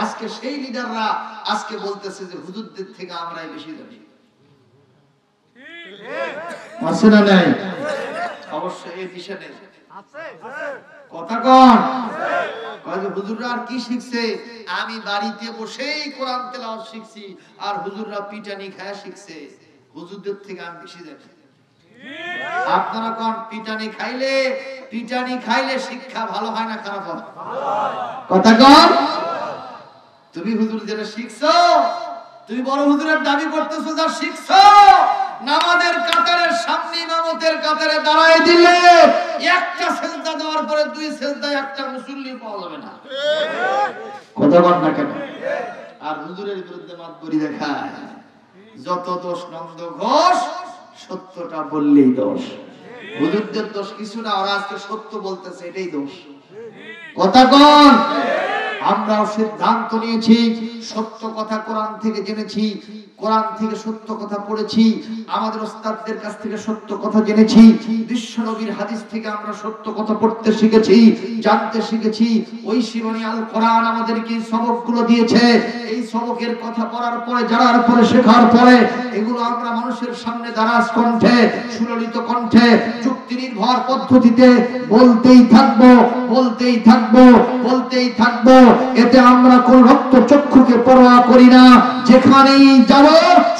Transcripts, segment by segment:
আজকে সেই লিডাররা আজকে বলতেছে যে হুজুরদের থেকে আমরাই বেশি জানি। আছে না নাই? অবশ্যই এই দিশা নেই। কথা কন হুজুররা আর কি শিখছে? আমি বাড়িতে বসেই কোরআন তেলাওয়াত শিখছি, আর হুজুররা পিটানি খায়া শিখছে। হুজুরদের থেকে আমি বেশি জানি। আপনারা কোন পিটানি খাইলে শিক্ষা ভালো হয় না খারাপ হয়? কথা কন। তুমি হুজুর যেটা শিখছো, তুমি বড় হুজুরের দাবি করতেছো, যা শিখছো নামাজের কাতারের সামনে ইমামতের কাতারে দাঁড়ায় দিলে একটা সেজদা দেওয়ার পরে দুই সেজদায় একটা মুসল্লি পাওয়া যাবে না। কথা বল না কেন? আর হুজুরের বিরুদ্ধে মাতবরি দেখায়। যত দোষ নন্দ ঘোষ, সত্যটা বললেই দোষ। হুজুরদের দোষ কিছু না, ওরা আজকে সত্য বলতেছে, এটাই দোষ। কথা কন। আমরাও সিদ্ধান্ত নিয়েছি, সত্য কথা কোরআন থেকে জেনেছি, কোরআন থেকে সত্য কথা পড়েছি, আমাদের ওস্তাদদের কাছ থেকে সত্য কথা জেনেছি, বিশ্ব নবীর হাদিস থেকে আমরা সত্য কথা পড়তে শিখেছি, জানতে শিখেছি। ওই শিবনী আল কোরআন আমাদেরকে সবকগুলো দিয়েছে। এই সবকের কথা পড়ার পরে, জানার পরে, শেখার পরে এগুলো আমরা মানুষের সামনে দারাজ কণ্ঠে, সুললিত কণ্ঠে, যুক্তি নির্ভর পদ্ধতিতে বলতেই থাকবো, বলতেই থাকবো, বলতেই থাকবো। এতে আমরা কোন রক্ত চক্ষুকে পরোয়া করি না। যেখানেই যাব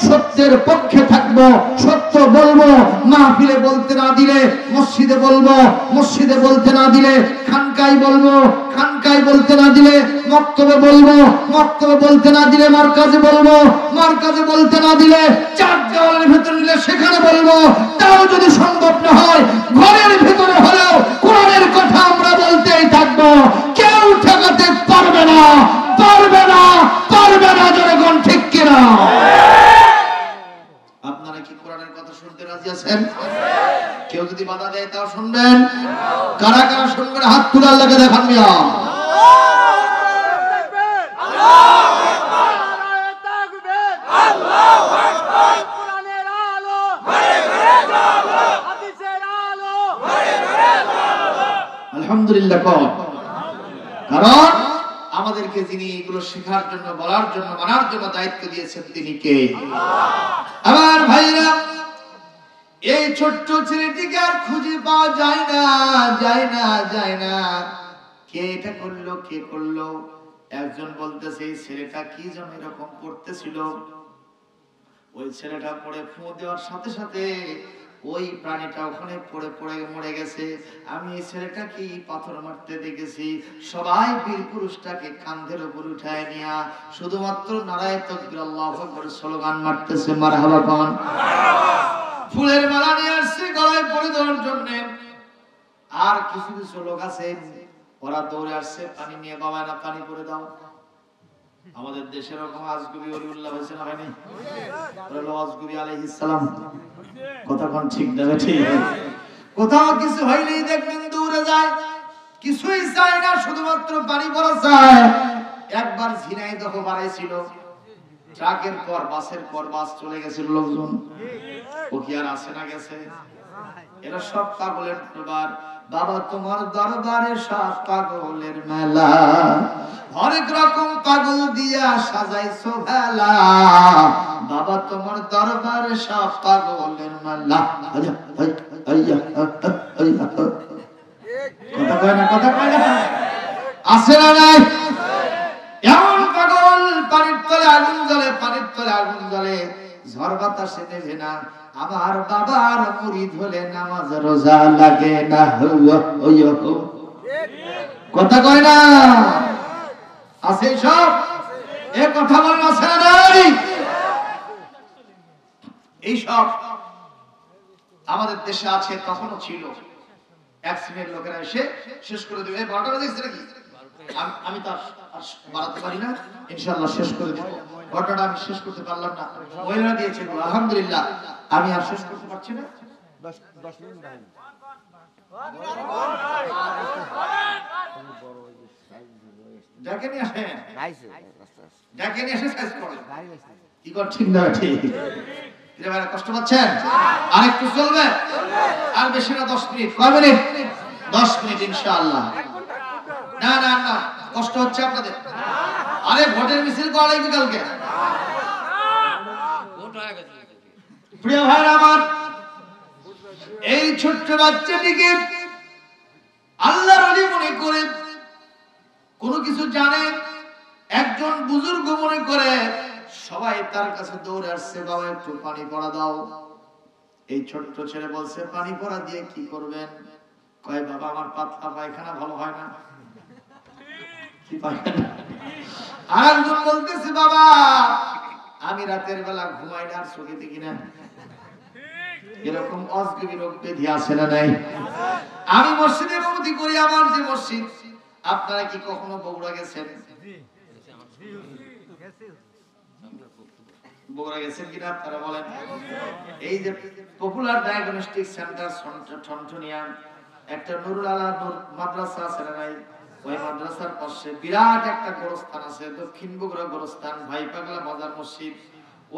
সত্যের পক্ষে থাকবো, সত্য বলবো। মাহফিলে বলতে না দিলে মসজিদে বলবো, মসজিদে বলতে না দিলে খানকায় বলবো, খানকায় বলতে না দিলে মক্তবে বলবো, মক্তবে বলতে না দিলে মারকাজে বলবো, মারকাজে বলতে না দিলে চার দেওয়ালের ভেতরে নিলে সেখানে বলবো। তাও যদি সম্ভব না হয় ঘরের ভেতরে হলেও কোরআনের কথা আমরা বলতেই থাকবো। কেউ ঠেকাতে পারবে না, পারবে না, পারবে না। জনগণ ঠিক কিনা? আপনারা কি কোরআনের কথা শুনতে রাজি আছেন? কেউ যদি বাধা দেয় তাও শুনবেন? কারা কারা শুনবেন হাত তুলে আল্লাহকে দেখান মিয়া। আলহামদুলিল্লাহ। কারণ আমাদেরকে যিনি এগুলো শেখার জন্য, বলার জন্য, মানার জন্য দায়িত্ব দিয়েছেন তিনি কে? আমার ভাইরা, এই ছোট্ট ছেলেটিকে আর খুঁজে পাওয়া যায় না, যায় না, যায় না। কে এটা করলো, কে করলো? একজন বলতেছে এই ছেলেটা কি যেন এরকম করতেছিল, ওই ছেলেটা পড়ে ফু দেওয়ার সাথে সাথে ওই প্রাণীটা ওখানে পড়ে পড়ে মরে গেছে। আমি এই ছেলেটাকে পাথর মারতে দেখেছি। সবাই বীর পুরুষটাকে কাঁধের উপর উঠায় নিয়া শুধুমাত্র নারায়ে তাকবীর আল্লাহু আকবার স্লোগান মারতেছে। মারহাবা কোন? ফুলের মালা নিয়ে আসছে গলায় পরে দেওয়ার জন্য। আর কিছু কিছু লোক আছে ওরা দৌড়ে আসছে পানি নিয়ে, বাবা না পানি করে দাও। আমাদের দেশের রকম আজগুবি ওলিউল্লাহ হয়েছে না হয়নি? আজগুবি আলাইহিস সালাম। কথা কোন ঠিক না? ঠিক। কোথাও কিছু হইলেই দেখবেন দৌড়ে যায়, কিছুই চায় না, শুধুমাত্র পানি পড়া চায়। একবার ঝিনাইদহ বাড়াইছিল, ট্রাকের পর বাসের পর বাস চলে গেছিল, লোকজন ও কি আর আসে না গেছে? এরা সব পাগলের দরবার। বাবা তোমার দরবারে সব পাগলের মেলা, হরেক রকম পাগল দিয়া সাজাইছো ভেলা। বাবা তোমার দরবারে সব পাগলের মেলা। কথা কয় না, কথা কয় না? আসে না নাই? এমন পাগল পানির তলে আগুন জ্বলে, পানির তলে আগুন জ্বলে, ঝড় বাতাসে নেভে না। আমার বাবার মুরিদ হলে নামাজ রোজা লাগে না। কথা কয় না? আছে সব এ কথা বলেন, আছে না নাই? এই সব আমাদের দেশে আছে, তখনও ছিল। এক শ্রেণীর লোকেরা এসে শেষ করে দেবে। 12টা বাজে নাকি? আমি তো বাড়াতে পারি না, ইনশাআল্লাহ শেষ করে দেব। ঘটনাটা আমি শেষ করতে পারলাম না, মহিলারা দিয়েছে, আলহামদুলিল্লাহ। আমি আর শেষ করতে পারছি না। 10 মিনিট ডাকে নিয়ে আসেন, ডাকে নিয়ে এসে সাইজ করেন। কি কর ঠিক না? ঠিক। কষ্ট পাচ্ছেন? আরেকটু চলবে? আর বেশি না, 10 মিনিট। কয় মিনিট? 10 মিনিট ইনশাআল্লাহ। না না না, কষ্ট হচ্ছে আপনাদের? আরে ভোটের মিছিল করা লাগবে কালকে। প্রিয় ভাইরা আমার, এই ছোট্ট বাচ্চাটিকে আল্লাহর ওলি মনে করে, কোনো কিছু জানে একজন বুজুর্গ মনে করে সবাই তার কাছে দৌড়ে আসছে, বাবা একটু পানি পড়া দাও। এই ছোট্ট ছেলে বলছে, পানি পড়া দিয়ে কি করবেন? কয়, বাবা আমার পাতলা পায়খানা ভালো হয় না। কি পায়খানা? আর একজন বলতেছে, বাবা আমি রাতের বেলা ঘুমাই না, আর চোখে দেখি না। এরকম অজগবি রোগ ব্যাধি আছে না নাই? আমি মসজিদে ইমামতি করি, আমার যে মসজিদ, আপনারা কি কখনো বগুড়া গেছেন? বগুড়া গেছেন কিনা আপনারা বলেন? এই যে পপুলার ডায়াগনস্টিক সেন্টার ঠনঠনিয়া একটা নুরুল আলা নূর মাদ্রাসা আছে না নাই? ওই মাদ্রাসার পাশে বিরাট একটা গোরস্থান আছে, দক্ষিণ বগুড়া গোরস্থান, ভাই পাগলা বাজার মসজিদ।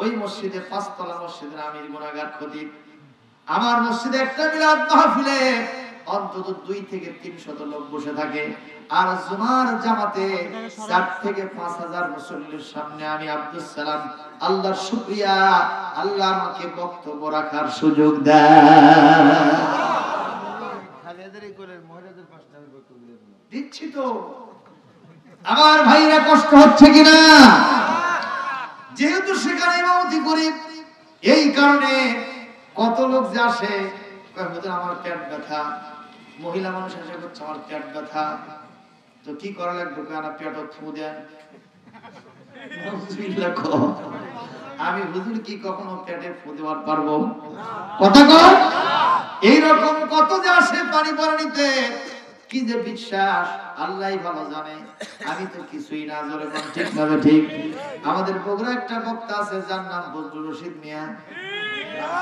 ওই মসজিদে 5 তলা মসজিদের আমির গুনাহগার খতিব। আমার মসজিদে একটা মিলাদ মাহফিলে অন্তত 2 থেকে 300 লোক বসে থাকে। আর জুমার জামাতে 4 থেকে 5000 মুসল্লির সামনে আমি আব্দুস সালাম, আল্লাহর শুকরিয়া, আল্লাহ আমাকে বক্তব্য রাখার সুযোগ দেয়। দিচ্ছি তো। আমার ভাইরা কষ্ট হচ্ছে কিনা? যেহেতু সেখানে ইমামতি করি, এই কারণে কত লোক যে আসে, আমার পেট ব্যথা, মহিলা মানুষ এসে করছে আমার পেট ব্যথা, তো কি করা লাগবে? পেট থু দেন। আমি হুজুর কি কখনো পেটে ফু দেওয়ার পারবো? কথা কর। এইরকম কত যে আসে পানি পড়া নিতে, কি যে বিশ্বাস আল্লাহই ভালো জানে, আমি তো কিছুই না। জোরে কোন ঠিক না ঠিক? আমাদের বগুড়া একটা বক্তা আছে যার নাম বজলুর রশিদ মিয়া,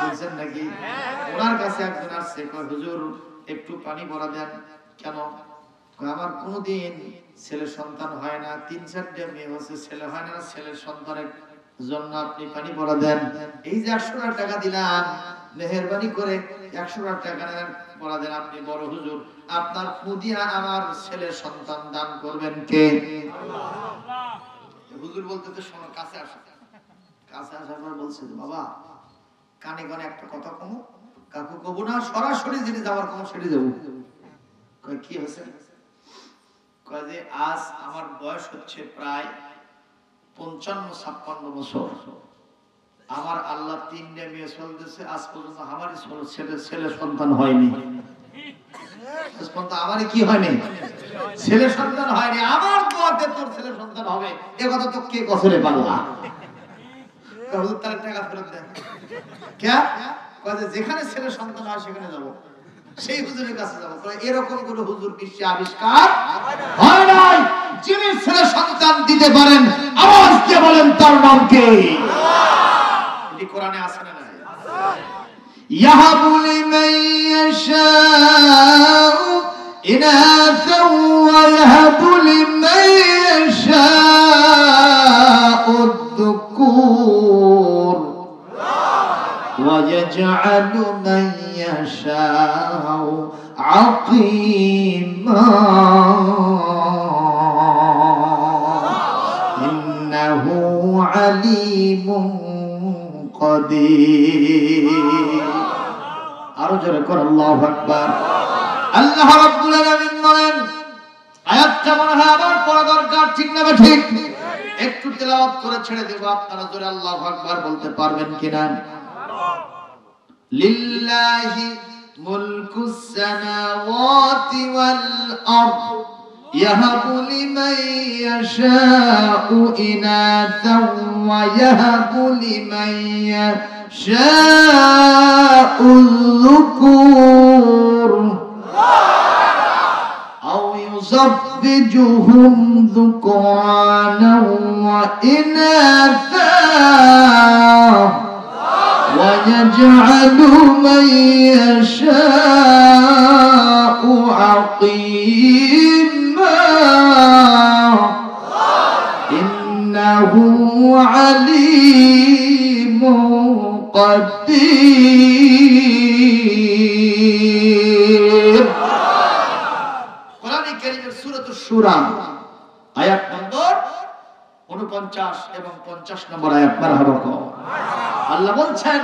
বুঝছেন নাকি? ওনার কাছে একজন আসছে, কয় হুজুর একটু পানি পড়া দেন। কেন? আমার কোনোদিন ছেলে সন্তান হয় না, 3-4টা মেয়ে হচ্ছে, ছেলে হয় না, ছেলের সন্তানের জন্য আপনি পানি পড়া দেন। এই যে 100 টাকা দিলাম, মেহেরবানি করে 100 টাকা নেন, পড়া দেন। আপনি বড় হুজুর, আপনার ফুদিয়া আমার ছেলের সন্তান দান করবেন কে? হুজুর বলতে তো শোনো, কাছে আসো। কাছে আসার পর বলছে, বাবা কানে কানে একটা কথা কমো। কাকু কবো না, সরাসরি যেটি যাওয়ার কম সেটি যাবো। কয় কি হয়েছে? কয় যে আজ আমার বয়স হচ্ছে প্রায় 55-56 বছর। আমার আল্লাহ 3টা মেয়ে চলতেছে, আজ পর্যন্ত আমারই ছেলে সন্তান হয়নি। আজ পর্যন্ত আমারই কি হয়নি? ছেলে সন্তান হয়নি। আমার দোয়াতে তোর ছেলে সন্তান হবে, এ কথা তো কে কসরে পারলা? হুজুর তার টাকা ফেরত দেন। কে? কয় যে যেখানে ছেলে সন্তান হয় সেখানে যাব, সেই হুজুরের কাছে যাব। এরকম কোন হুজুর বিশ্বে আবিষ্কার হয় নাই। যিনি ছেলে সন্তান দিতে পারেন, আওয়াজ দিয়ে বলেন তার নাম কি? এটি কোরআনে আছে না নাই? ইয়াহাবু লিমান ইয়াশাউ ইনাসা ওয়া ইয়াহাবু লিমান ইয়াশাউ الذكور ويجعل من يشاء عقيما إنه عليم قدير আরো জোরে করে আল্লাহু আকবার। আল্লাহ রাব্বুল আলামিন বলেন, আয়াতটা মনে হয় আবার পড়া দরকার, ঠিক না ঠিক? একটু তেলাওয়াত করে ছেড়ে দেব, আপনারা জোরে আল্লাহু আকবার বলতে পারবেন কিনা? লিল্লাহি মুলকুস সামাওয়াতি ওয়াল আরদ ইয়াহাবু লিমান ইয়াশাউ ইনাসান ওয়া ইয়াহাবু লিমান ইয়াশাউ যুকুর আও يزوجهم ذكرانا وإناثا ويجعل من يشاء عقيما إنه عليم قدير। কোরআনে কারীমের সূরাতুশ শূরা আয়াত নম্বর 49 এবং 50 নম্বর আয়াত। মারহাবা কও। আল্লাহ বলছেন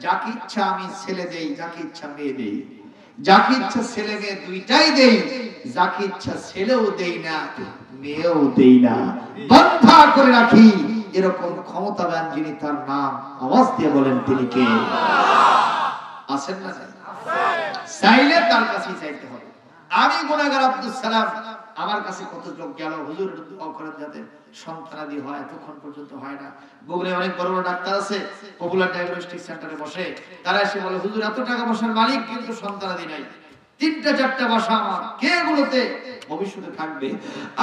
যাকে ইচ্ছা আমি ছেলে দেই, যাকে ইচ্ছা মেয়ে দেই, যাকে ইচ্ছা ছেলে মেয়ে দুইটাই দেই, যাকে ইচ্ছা ছেলেও দেই না মেয়েও দেই না, বন্ধা করে রাখি। এরকম ক্ষমতাবান যিনি, তার নাম আওয়াজ দিয়ে বলেন তিনি কে? আছেন না? চাইলে তার কাছেই চাইতে হবে। আমি গুনাহগার আব্দুল সালাম, আমার কাছে কত লোক গেল, হুজুর দোয়া করেন যাতে সন্তানাদি হয়, এতক্ষণ পর্যন্ত হয় না। বগুড়ায় অনেক বড় বড় ডাক্তার আছে, পপুলার ডায়াগনস্টিক সেন্টারে বসে, তারা এসে বলে হুজুর এত টাকা পয়সার মালিক কিন্তু সন্তানাদি নাই, 3টা 4টা বাসা আমার, কে এগুলোতে ভবিষ্যতে থাকবে?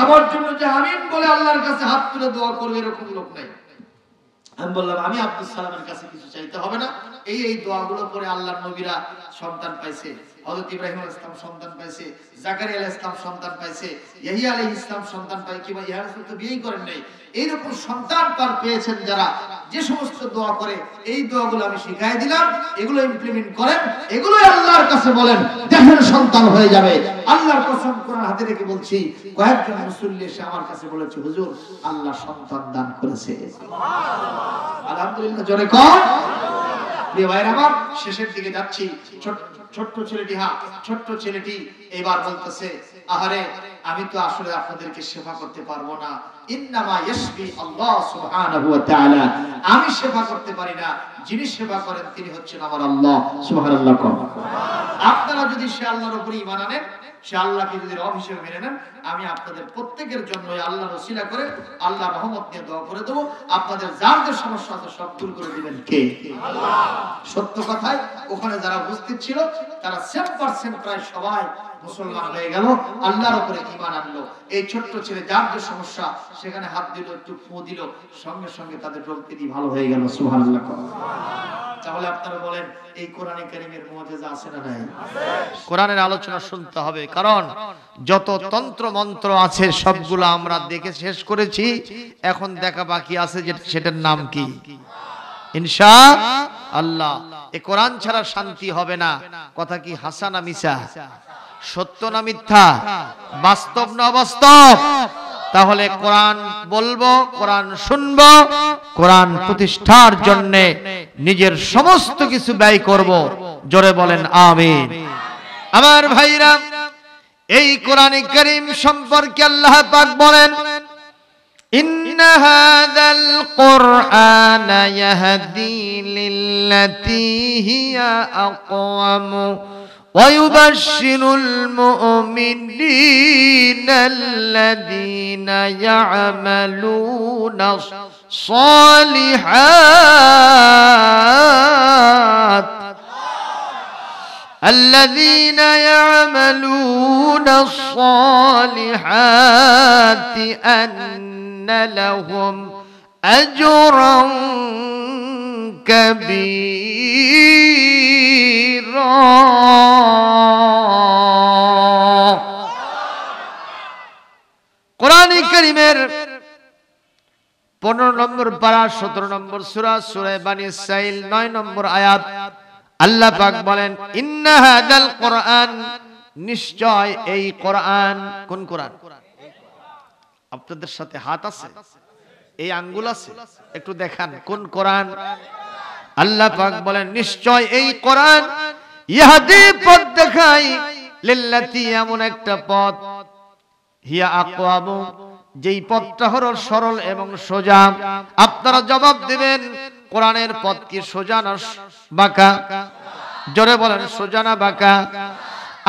আমার জন্য যে আমিন বলে আল্লাহর কাছে হাত তুলে দোয়া করবে এরকম লোক নাই। আমি বললাম আমি আব্দুল সালামের কাছে কিছু চাইতে হবে না, এই দোয়াগুলো পরে আল্লাহর নবীরা সন্তান পাইছে। হযরত ইব্রাহিম আলাইহিস সালাম সন্তান পাইছে, জাকারিয়া আলাইহিস সালাম সন্তান পাইছে, ইয়াহইয়া আলাইহিস সালাম সন্তান পাই, কিংবা ইয়া রাসূল তো বিয়েই করেন নাই। এইরকম সন্তান পার পেয়েছেন যারা, যে সমস্ত দোয়া করে এই দোয়াগুলো আমি শিখাই দিলাম, এগুলো ইমপ্লিমেন্ট করেন, এগুলোই আল্লাহর কাছে বলেন, দেখেন সন্তান হয়ে যাবে। আল্লাহর কসম কোরআন হাতে রেখে বলছি, কয়েকজন মুসল্লি এসে আমার কাছে বলেছে হুজুর আল্লাহ সন্তান দান করেছে। সুবহানাল্লাহ, আলহামদুলিল্লাহ, জোরে কর। প্রিয় ভাইরা আমার, শেষের দিকে যাচ্ছি। ছোট্ট ছেলেটি, ছোট্ট ছেলেটি এবার বলতেছে, আহারে আমি তো আসলে আপনাদেরকে সেবা করতে পারবো না, ইন্নামা ইয়াশফি আল্লাহ সুবহানাহু ওয়া তাআলা, আমি সেবা করতে পারি না, যিনি সেবা করেন তিনি হচ্ছেন আমার আল্লাহ। সুবহানাল্লাহ। আপনারা যদি সে আল্লাহর উপরে ঈমান আনেন, সে আল্লাহকে যদি রব হিসেবে মেনে নেন, আমি আপনাদের প্রত্যেকের জন্য আল্লাহর ওসিলা করে আল্লাহর রহমত নিয়ে দোয়া করে দেব, আপনাদের যার যে সমস্যা আছে সব দূর করে দিবেন কে? আল্লাহ। সত্য কথাই ওখানে যারা উপস্থিত ছিল তারা 100% প্রায় সবাই মুসলমান হয়ে গেল, আল্লাহর উপরে ঈমান আনলো। এই ছোট্ট ছেলে যার যে সমস্যা সেখানে হাত দিল, একটু ফু দিল, সঙ্গে সঙ্গে তাদের রোগ ব্যাধি ভালো হয়ে গেল। সুবহানাল্লাহ। তাহলে আপনারা বলেন এই কোরআনে কারীমের মুআজিজা আছে না নাই? কোরআনের আলোচনা শুনতে হবে, কারণ যত তন্ত্র মন্ত্র আছে সবগুলো আমরা দেখে শেষ করেছি, এখন দেখা বাকি আছে যে সেটার নাম কি? ইনশাআল্লাহ। এই কোরআন ছাড়া শান্তি হবে না। কথা কি হাসা না মিছা? সত্য না মিথ্যা? বাস্তব না অবাস্তব? তাহলে কোরআন বলবো, কোরআন শুনবো, কোরআন প্রতিষ্ঠার জন্য নিজের সমস্ত কিছু ব্যয় করব। জোরে বলেন আমিন। আমার ভাইরা, এই কোরআন কারীম সম্পর্কে আল্লাহ পাক বলেন, ইন্না হাযাল কুরআনা ইয়াহদি লিল্লাতী হিয়া আকওয়াম ويبشر المؤمنين الذين يعملون الصالحات أن لهم أجرا كبيرا। কোরআন কারীমের 15 নম্বর পারা 17 নম্বর সূরা, সূরা বনী ইসরাঈল 9 নম্বর আয়াত, আল্লাহ পাক বলেন, ইন্না হাযাল কুরআন, নিশ্চয় এই কোরআন। কোন কোরআন? আপনাদের সাথে হাত আছে, এই আঙ্গুল আছে, একটু দেখান কোন কোরআন। আল্লাহ পাক বলেন, নিশ্চয় এই কোরআন ইহদি, পথ দেখায়, লিল্লাতী, এমন একটা পথ, হিয়া আকওয়াম, যেই পথটা হলো সরল এবং সোজা। আপনারা জবাব দিবেন, কোরআনের পথ কি সোজা না বাঁকা? জোরে বলেন, সোজা না বাঁকা?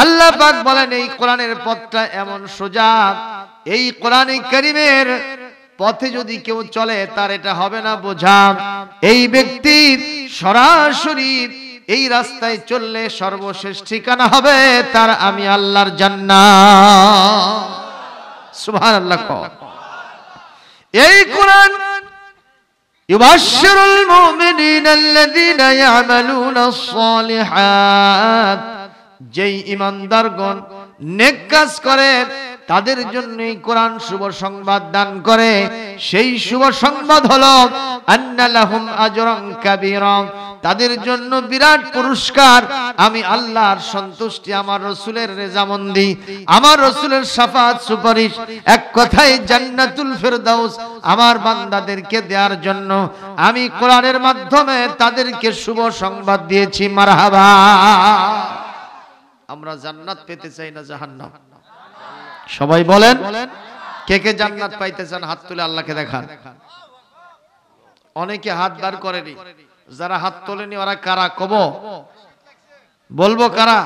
আল্লাহ পাক বলেন, এই কোরআনের পথটা এমন সোজা, এই কোরআন কারীমের পথে যদি কেউ চলে তার এটা হবে না বোঝা। এই ব্যক্তি সরাসরি এই রাস্তায় চললে সর্বশেষ ঠিকানা হবে তার আমি আল্লাহর জান্নাত। সুবহানাল্লাহ। এই কোরআন ইউবাশশিরুল মুমিনিনা আল্লাযীনা ইয়ামালুনাস সালিহাত, যেই ঈমানদারগণ নেক কাজ করে তাদের জন্যই কোরআন শুভ সংবাদ দান করে। সেই শুভ সংবাদ হলো আন্না লাহুম আজরান কাবীরা, তাদের জন্য বিরাট পুরস্কার। আমি আল্লাহর সন্তুষ্টি, আমার রাসূলের রেজামন্দি, আমার রাসূলের শাফাত সুপারিশ, এক কথায় জান্নাতুল ফেরদাউস আমার বান্দাদেরকে দেওয়ার জন্য আমি কোরআনের মাধ্যমে তাদেরকে শুভ সংবাদ দিয়েছি। মারহাবা। আমরা জান্নাত পেতে চাই না জাহান্নাম? সবাই বলেন, কে কে জান্নাত পাইতে চান হাত তুলে আল্লাহকে দেখান। অনেকে হাত বার করেনি, যারা হাত তোলেনি ওরা কারা কব বলবো কারা?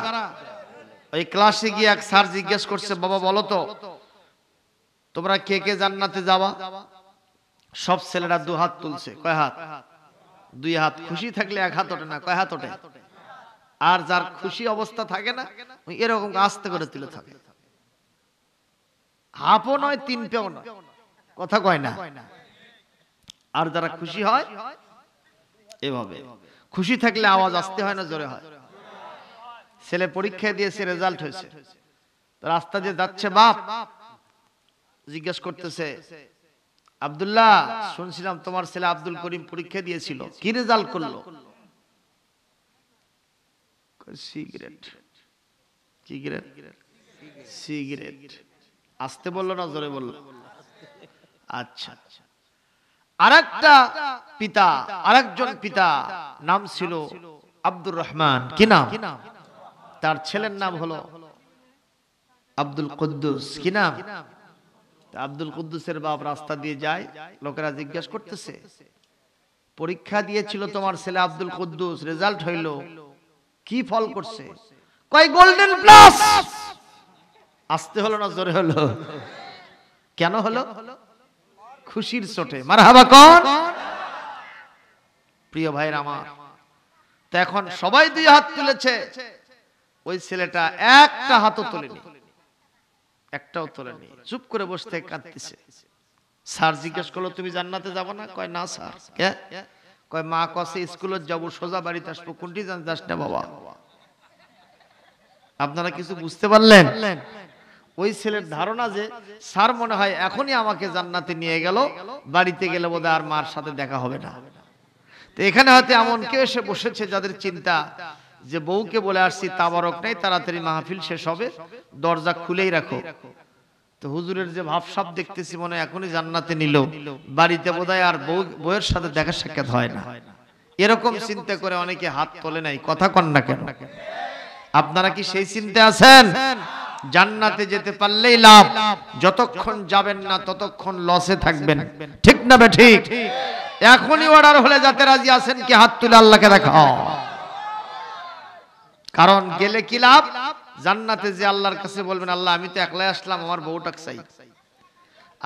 ওই ক্লাসে গিয়ে এক স্যার জিজ্ঞেস করছে, বাবা বলো তো তোমরা কে কে জান্নাতে যাবা? সব ছেলেরা দু হাত তুলছে। কয় হাত? দুই হাত। খুশি থাকলে এক হাত ওঠে না, কয় হাত ওঠে? আর যার খুশি অবস্থা থাকে না এরকম আস্তে করে তুলে থাকে, হাফও নয় তিন পেও নয়, কথা কয় না। আর যারা খুশি হয় এভাবে, খুশি থাকলে আওয়াজ আসতে হয় না জোরে হয়? ছেলে পরীক্ষা দিয়েছে, রেজাল্ট হয়েছে, রাস্তা দিয়ে যাচ্ছে, বাপ জিজ্ঞেস করতেছে, আব্দুল্লাহ শুনছিলাম তোমার ছেলে আব্দুল করিম পরীক্ষা দিয়েছিল, কি রেজাল্ট করলো? সিগারেট। সিগারেট? সিগারেট। আসতে বললো না জোরে বললো? আচ্ছা। আরেকটা পিতা, আরেকজন পিতা নাম ছিল আব্দুর রহমান, কি নাম? তার ছেলের নাম হলো আব্দুল কুদ্দুস, কি নাম? আব্দুল কুদ্দুসের বাপ রাস্তা দিয়ে যায়, লোকেরা জিজ্ঞেস করতেছে, পরীক্ষা দিয়েছিল তোমার ছেলে আব্দুল কুদ্দুস, রেজাল্ট হইল, কি ফল করছে? কয় গোল্ডেন প্লাস। আসতে হলো না জোরে হলো? কেন হলো? খুশির চোটে। মারহাবা কোন? প্রিয় ভাইরা আমার, তো এখন সবাই দুই হাত তুলেছে, ওই ছেলেটা একটা হাতও তোলেনি, একটাও তোলেনি, চুপ করে বসে থেকে কাঁদতেছে। স্যার জিজ্ঞেস করলো, তুমি জান্নাতে যাবো না? কয় না স্যার। কে? কয় মা কসে স্কুলে যাবো, সোজা বাড়িতে আসবো, কোনটি যাস না বাবা। আপনারা কিছু বুঝতে পারলেন? ওই ছেলের ধারণা যে স্যার মনে হয় এখনই আমাকে জান্নাতে নিয়ে গেল, বাড়িতে গেলে বোধহয় আর মার সাথে দেখা হবে না। তো এখানে হয়তো এমন কেউ এসে বসেছে যাদের চিন্তা যে বউকে বলে আসছি তাবারক নাই, তাড়াতাড়ি মাহফিল শেষ হবে, দরজা খুলেই রাখো। তো হুজুরের যে ভাবসাব দেখতেছি মনে এখনই জান্নাতে নিল, বাড়িতে বোধহয় আর বউয়ের সাথে দেখা সাক্ষাৎ হয় না, এরকম চিন্তা করে অনেকে হাত তোলে নাই। কথা কন না কেন? আপনারা কি সেই চিন্তা আছেন? জান্নাতে যেতে পারলেই লাভ, যতক্ষণ যাবেন না ততক্ষণ লসে থাকবেন, ঠিক না বে ঠিক? এখনই অর্ডার হলে যাতে রাজি আছেন কি হাত তুলে আল্লাহকে দেখাও। কারণ গেলে কি লাভ? জান্নাতে যে আল্লাহর কাছে বলবেন, আল্লাহ আমি তো একলাই আসলাম, আমার বউটাকে চাই,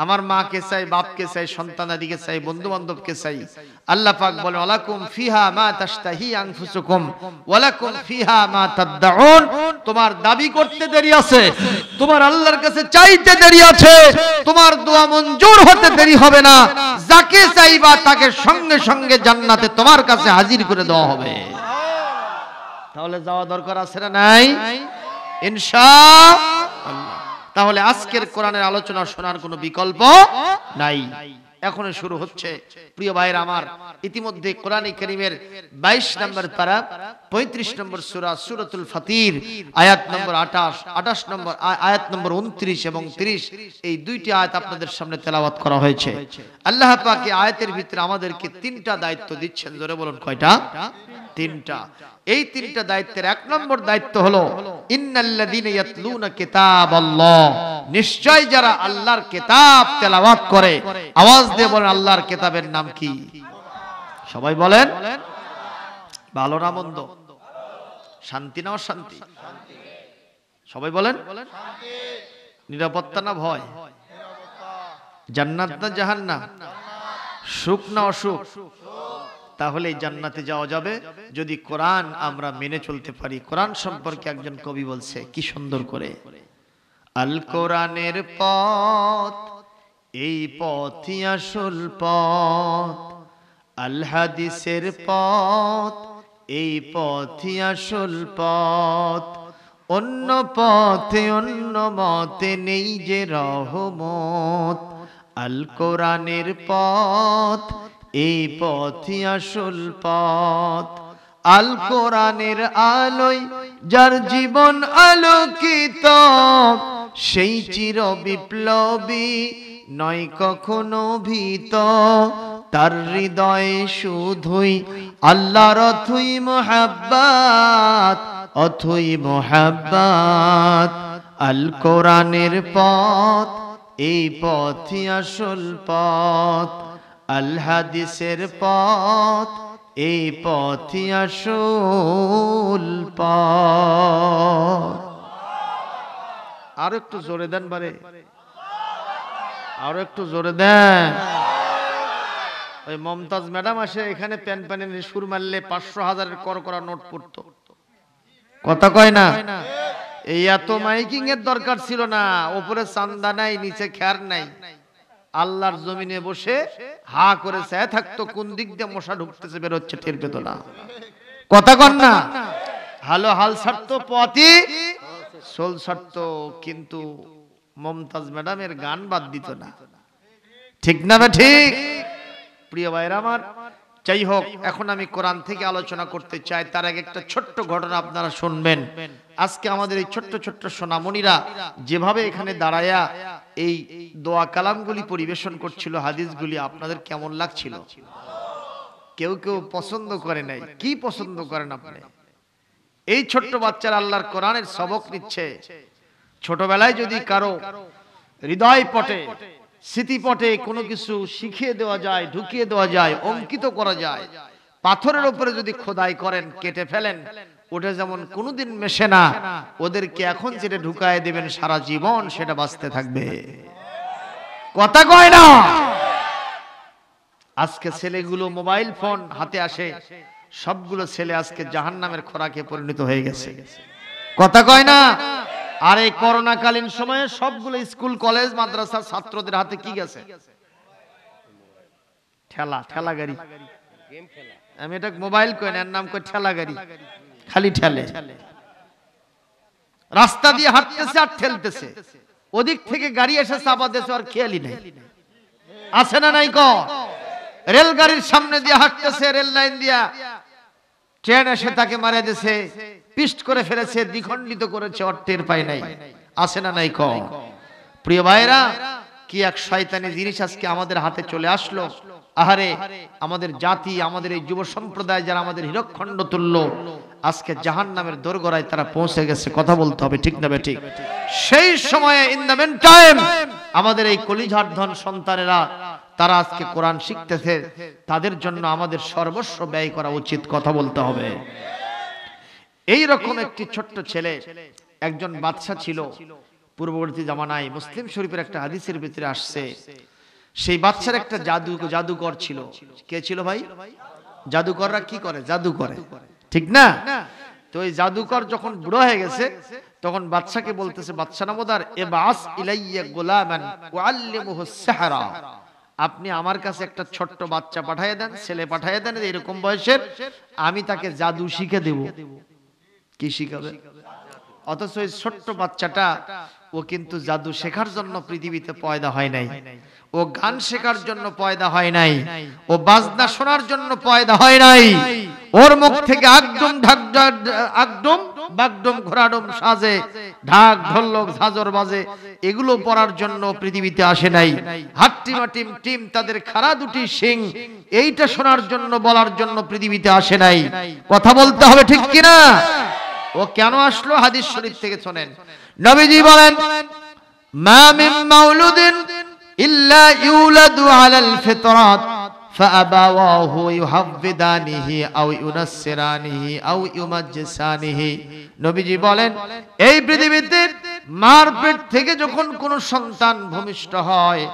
আমার মাকে চাই, বাপকে চাই, সন্তানাদিকে চাই, বন্ধু বান্ধবকে চাই। আল্লাহ পাক বলেন, ওয়ালাকুম ফিহা মা তাশতাহি আনফুসুকুম ওয়ালাকুম ফিহা মা তাদউন। তোমার দাবি করতে দেরি আছে, তোমার আল্লাহর কাছে চাইতে দেরি আছে, তোমার দোয়া মঞ্জুর হতে দেরি হবে না। যাকে চাইবা তাকে সঙ্গে সঙ্গে জান্নাতে তোমার কাছে হাজির করে দেওয়া হবে। তাহলে যাওয়া দরকার আছে না নাই? ইনশাআল্লাহ। তাহলে আজকের কোরআনের আলোচনা শোনার কোনো বিকল্প নাই। এখন শুরু হচ্ছে প্রিয় ভাইরা আমার। ইতিমধ্যে কোরআনে কারীমের 22 নম্বর পারা 35 নম্বর সূরা সূরাতুল ফাতির আয়াত নম্বর 28 নম্বর আয়াত নম্বর 29 এবং 30, এই দুইটি আয়াত আপনাদের সামনে তেলাওয়াত করা হয়েছে। আল্লাহ পাক এই আয়াতের ভিতরে আমাদেরকে তিনটা দায়িত্ব দিচ্ছেন। জোরে বলুন কয়টা? তিনটা। এই তিনটা দায়িত্বের এক নম্বর দায়িত্ব হলো ইন্নাল্লাযীনা ইয়াতলুনা কিতাবাল্লাহ, নিশ্চয় যারা আল্লাহর কিতাব তেলাওয়াত করে। আওয়াজ দিয়ে বলেন আল্লাহর কিতাবের নাম কি? সবাই বলেন। ভালো না মন্দ? শান্তি না অশান্তি? সবাই বলেন। নিরাপত্তা না ভয়? জান্নাত না জাহান্নাম? সুখ না অসুখ? তাহলে জান্নাতে যাওয়া যাবে যদি কোরআন আমরা মেনে চলতে পারি। কোরআন সম্পর্কে একজন কবি বলছে কি সুন্দর করে, আল কোরআনের পথ এই পথই আসল পথ, আল হাদিসের পথ এই পথই আসল পথ, অন্য পথে অন্য মতে নেই যে রহমত, আল কোরআনের পথ এই পথই আসল পথ। আল কোরআনের আলোয় যার জীবন আলোকিত, সেই চির বিপ্লবী নয় কখনো ভীত। তার হৃদয়ে শুধুই আল্লাহর অথই মোহাব্বত, অথই মোহাব্বত। আল কোরআনের পথ এই পথই আসল পথ, আল হাদিসের পথ এই পথই আসল পথ। আর একটু জোরে দেন বারে, আর একটু জোরে দেন। ওই মমতাজ ম্যাডাম আসে এখানে প্যান প্যানের সুর মারলে 500,000-এর কর করা নোট পড়তো, কথা কয় না? এই এত মাইকিং এর দরকার ছিল না। উপরে চান্দা নাই, নিচে খেয়ার নাই, আল্লাহর জমিনে বসে হা করে চেয়ে থাকতো কোন দিক দিয়ে মশা ঢুকতেছে বের হচ্ছে টের পেত না, কথা কন না? হালো হাল ছাড়তো, পথই সোল ছাড়তো, কিন্তু মমতাজ ম্যাডামের গান বাদ দিত না, ঠিক না? ঠিক। প্রিয় ভাইরা আমার, যাই হোক, এখন আমি কোরআন থেকে আলোচনা করতে চাই। তার আগে একটা ছোট্ট ঘটনা আপনারা শুনবেন। আজকে আমাদের এই ছোট্ট ছোট্ট সোনামণিরা যেভাবে এখানে দাঁড়ায়া এই দোয়া কালামগুলি পরিবেশন করছিল, হাদিসগুলি, আপনাদের কেমন লাগছিল? কেউ কেউ পছন্দ করে নাই। কি পছন্দ করেন আপনি? এই ছোট্ট বাচ্চারা আল্লাহর কোরআনের সবক নিচ্ছে। ছোটবেলায় যদি কারো হৃদয় পটে, স্মৃতিপটে কোনো কিছু শিখিয়ে দেওয়া যায়, ঢুকিয়ে দেওয়া যায়, অঙ্কিত করা যায়, পাথরের উপরে যদি খোদাই করেন, কেটে ফেলেন, ওটা যেমন কোনোদিন মেশে না, ওদেরকে এখন যেটা ঢুকায় দেবেন সারা জীবন সেটা বাঁচতে থাকবে, কথা কয় না? আজকে ছেলেগুলো মোবাইল ফোন হাতে আসে, সবগুলো ছেলে আজকে জাহান্নামের খোরাকে পরিণত হয়ে গেছে, কথা কয় না? আর এই করোনা কালীন সময়ে সবগুলো স্কুল কলেজ মাদ্রাসার ছাত্রদের হাতে কি গেছে? ঠেলা, ঠেলা গাড়ি। আমি এটা মোবাইল কই না, এর নাম কই ঠেলা গাড়ি, খালি ঠেলে। রাস্তা দিয়ে হাঁটতেছে আর ঠেলতেছে, ওদিক থেকে গাড়ি এসে চাপা দিয়েছে, আর খেয়ালই নাই, আছে না নাই? রেলগাড়ির সামনে দিয়ে হাঁটতেছে, রেল লাইন দিয়া ট্রেন এসে তাকে মারা দিয়েছে, পিষ্ট করে ফেলেছে, দ্বিখণ্ডিত করেছে, অর্থের পায় নাই, আছে না নাই? প্রিয় ভাইরা, কি এক শয়তানি জিনিস আজকে আমাদের হাতে চলে আসলো। আহারে, আমাদের জাতি, আমাদের এই যুব সম্প্রদায় যারা আমাদের হীরকখণ্ড তুল্য, আজকে জাহান্নামের দোরগোড়ায় তারা পৌঁছে গেছে, কথা বলতে হবে, ঠিক না ঠিক? সেই সময়ে ইন দ্য মেন টাইম আমাদের এই কলিজার ধন সন্তানেরা তারা আজকে কোরআন শিখতেছে, তাদের জন্য আমাদের সর্বস্ব ব্যয় করা উচিত, কথা বলতে হবে। এই রকম একটি ছোট্ট ছেলে, একজন বাদশা ছিল পূর্ববর্তী জামানায়, মুসলিম শরীফের একটা হাদিসের ভিতরে আসছে। সেই বাদশার একটা জাদুকর ছিল। কে ছিল ভাই? জাদুকররা কি করে? জাদু করে, ঠিক না? তো এই জাদুকর যখন বুড়ো হয়ে গেছে, তখন বাদশাকে বলতেছে, বাদশা নামদার, ইবাস ইলাইয়া গোলামান ওয়াল্লিমুহুস সিহরা, আপনি আমার কাছে একটা ছোট্ট বাচ্চা পাঠিয়ে দেন, ছেলে পাঠিয়ে দেন এরকম বয়সের, আমি তাকে জাদু শিখে দেব। কি শিখাবে? অথচ এই ছোট্ট বাচ্চাটা, ও কিন্তু জাদু শেখার জন্য পৃথিবীতে পয়দা হয় নাই, ও গান শেখার জন্য পয়দা হয় নাই, ও বাজনা শোনার জন্য পয়দা হয় নাই, ওর মুখ থেকে আকডুম আকডুম বাগডুম ঘোড়াডুম সাজে, ঢাক ঢোলক ঝাঁঝর বাজে, এগুলো পড়ার জন্য পৃথিবীতে আসে নাই। হাট্টিমা টিম টিম তাদের খাড়া দুটি শিং, এইটা শোনার জন্য, বলার জন্য পৃথিবীতে আসে নাই, কথা বলতে হবে, ঠিক কিনা? ও কেন আসলো? হাদিস শরীফ থেকে শোনেন, নবীজি বলেন, মা মিন মাউলুদিন ইল্লা ইউলাদু আলাল ফিতরাত ফাআবাওয়াহু ইউহাব্বিদানিহি আও ইউনাসসিরানিহি আও ইউমাজ্জিসানিহি। নবীজি বলেন, এই পৃথিবীতে মার পেট থেকে যখন কোন সন্তান ভূমিষ্ঠ হয়,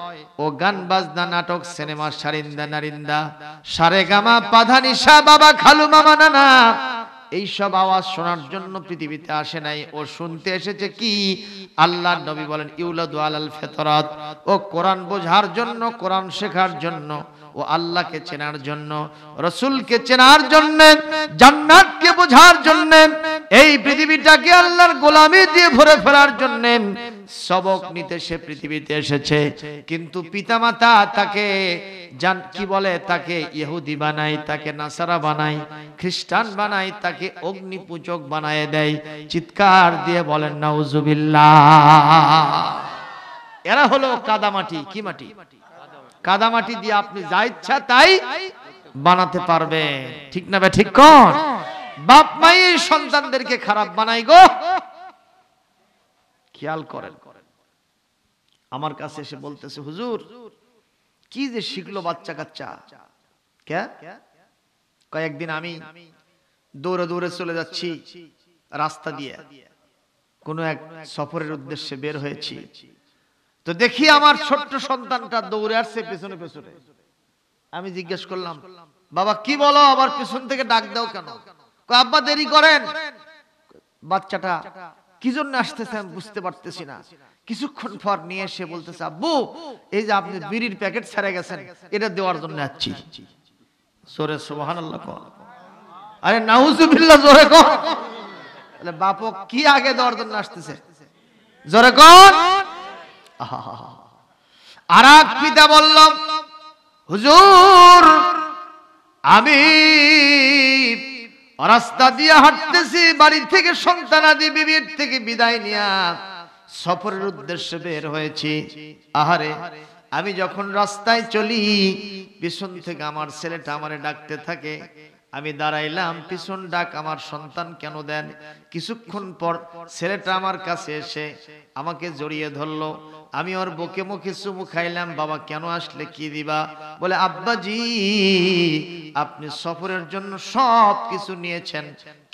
ও গান বাজনা, নাটক, সিনেমা, সারিন্দা নারিন্দা, সারেগামা পাধানিসা, বাবা খালু মামা নানা, এইসব আওয়াজ শোনার জন্য পৃথিবীতে আসে নাই, ও শুনতে এসেছে কি? আল্লাহর নবী বলেন, ইউলাদু আলাল ফিতরাত, ও কোরআন বোঝার জন্য, কোরআন শেখার জন্য, ও আল্লাহকে চেনার জন্য, রাসূলকে চেনার জন্য, জান্নাতকে বোঝার জন্য, এই পৃথিবীটাকে আল্লাহর গোলামি দিয়ে ভরে ফেলার জন্য সবক নিতে সে পৃথিবীতে এসেছে। কিন্তু পিতামাতা তাকে কি বলে, তাকে ইহুদি বানায়, তাকে নাসারা বানায়, খ্রিস্টান বানায়, তাকে অগ্নিপূজক বানায় দেয়। চিৎকার দিয়ে বলেন নাউজুবিল্লাহ। এরা হলো কাদামাটি। কি মাটি? কাদামাটি দিয়ে আপনি যা ইচ্ছা তাই বানাতে পারবে। ঠিক না বে ঠিক কোন? বাপ মাই সন্তানদেরকে খারাপ বানাই গো। খেয়াল করেন। আমার কাছে এসে বলতেছে, হুজুর কি যে শিখলো বাচ্চা কাচ্চা। কয়েকদিন আমি দৌড়ে দৌড়ে চলে যাচ্ছি রাস্তা দিয়ে, কোনো এক সফরের উদ্দেশ্যে বের হয়েছি, তো দেখি আমার ছোট্ট সন্তানটা দৌড়ে আসছে পেছনে পেছনে। আমি জিজ্ঞেস করলাম, বাবা কি বলো, আবার পেছন থেকে ডাক দাও কেন? আব্বা দেরি করেন। বাচ্চাটা কি জন্য আসতেছে আমি বুঝতে পারতেছি না। কিছুক্ষণ পর নিয়ে এসে বলতেছে, আব্বু এই যে আপনি বিড়ির প্যাকেট ছেড়ে গেছেন, এটা দেওয়ার জন্য আসছি। জোরে সুবহানাল্লাহ কও। আরে নাউজুবিল্লাহ জোরে কও। তাহলে বাপ কি আগে দেওয়ার জন্য আসতেছে? জোরে কও। আর এক পিতা বলল, হুজুর আমি রাস্তা দিয়ে হাঁটতেছি, বাড়ি থেকে সন্তানাদি বিবির থেকে বিদায় নিয়া সফরের উদ্দেশ্যে বের হয়েছি। আহারে আমি যখন রাস্তায় চলি, পিছন থেকে আমার ছেলেটা আমারে ডাকতে থাকে। আমি দাঁড়াইলাম, পিছন ডাক আমার সন্তান কেন দেন? কিছুক্ষণ পর ছেলেটা আমার কাছে এসে আমাকে জড়িয়ে ধরলো। আমি ওর বুকে মুখে চুমু খাইলাম। বাবা কেন আসলে, কি দিবা? বলে আব্বাজি আপনি সফরের জন্য সব কিছু নিয়েছেন,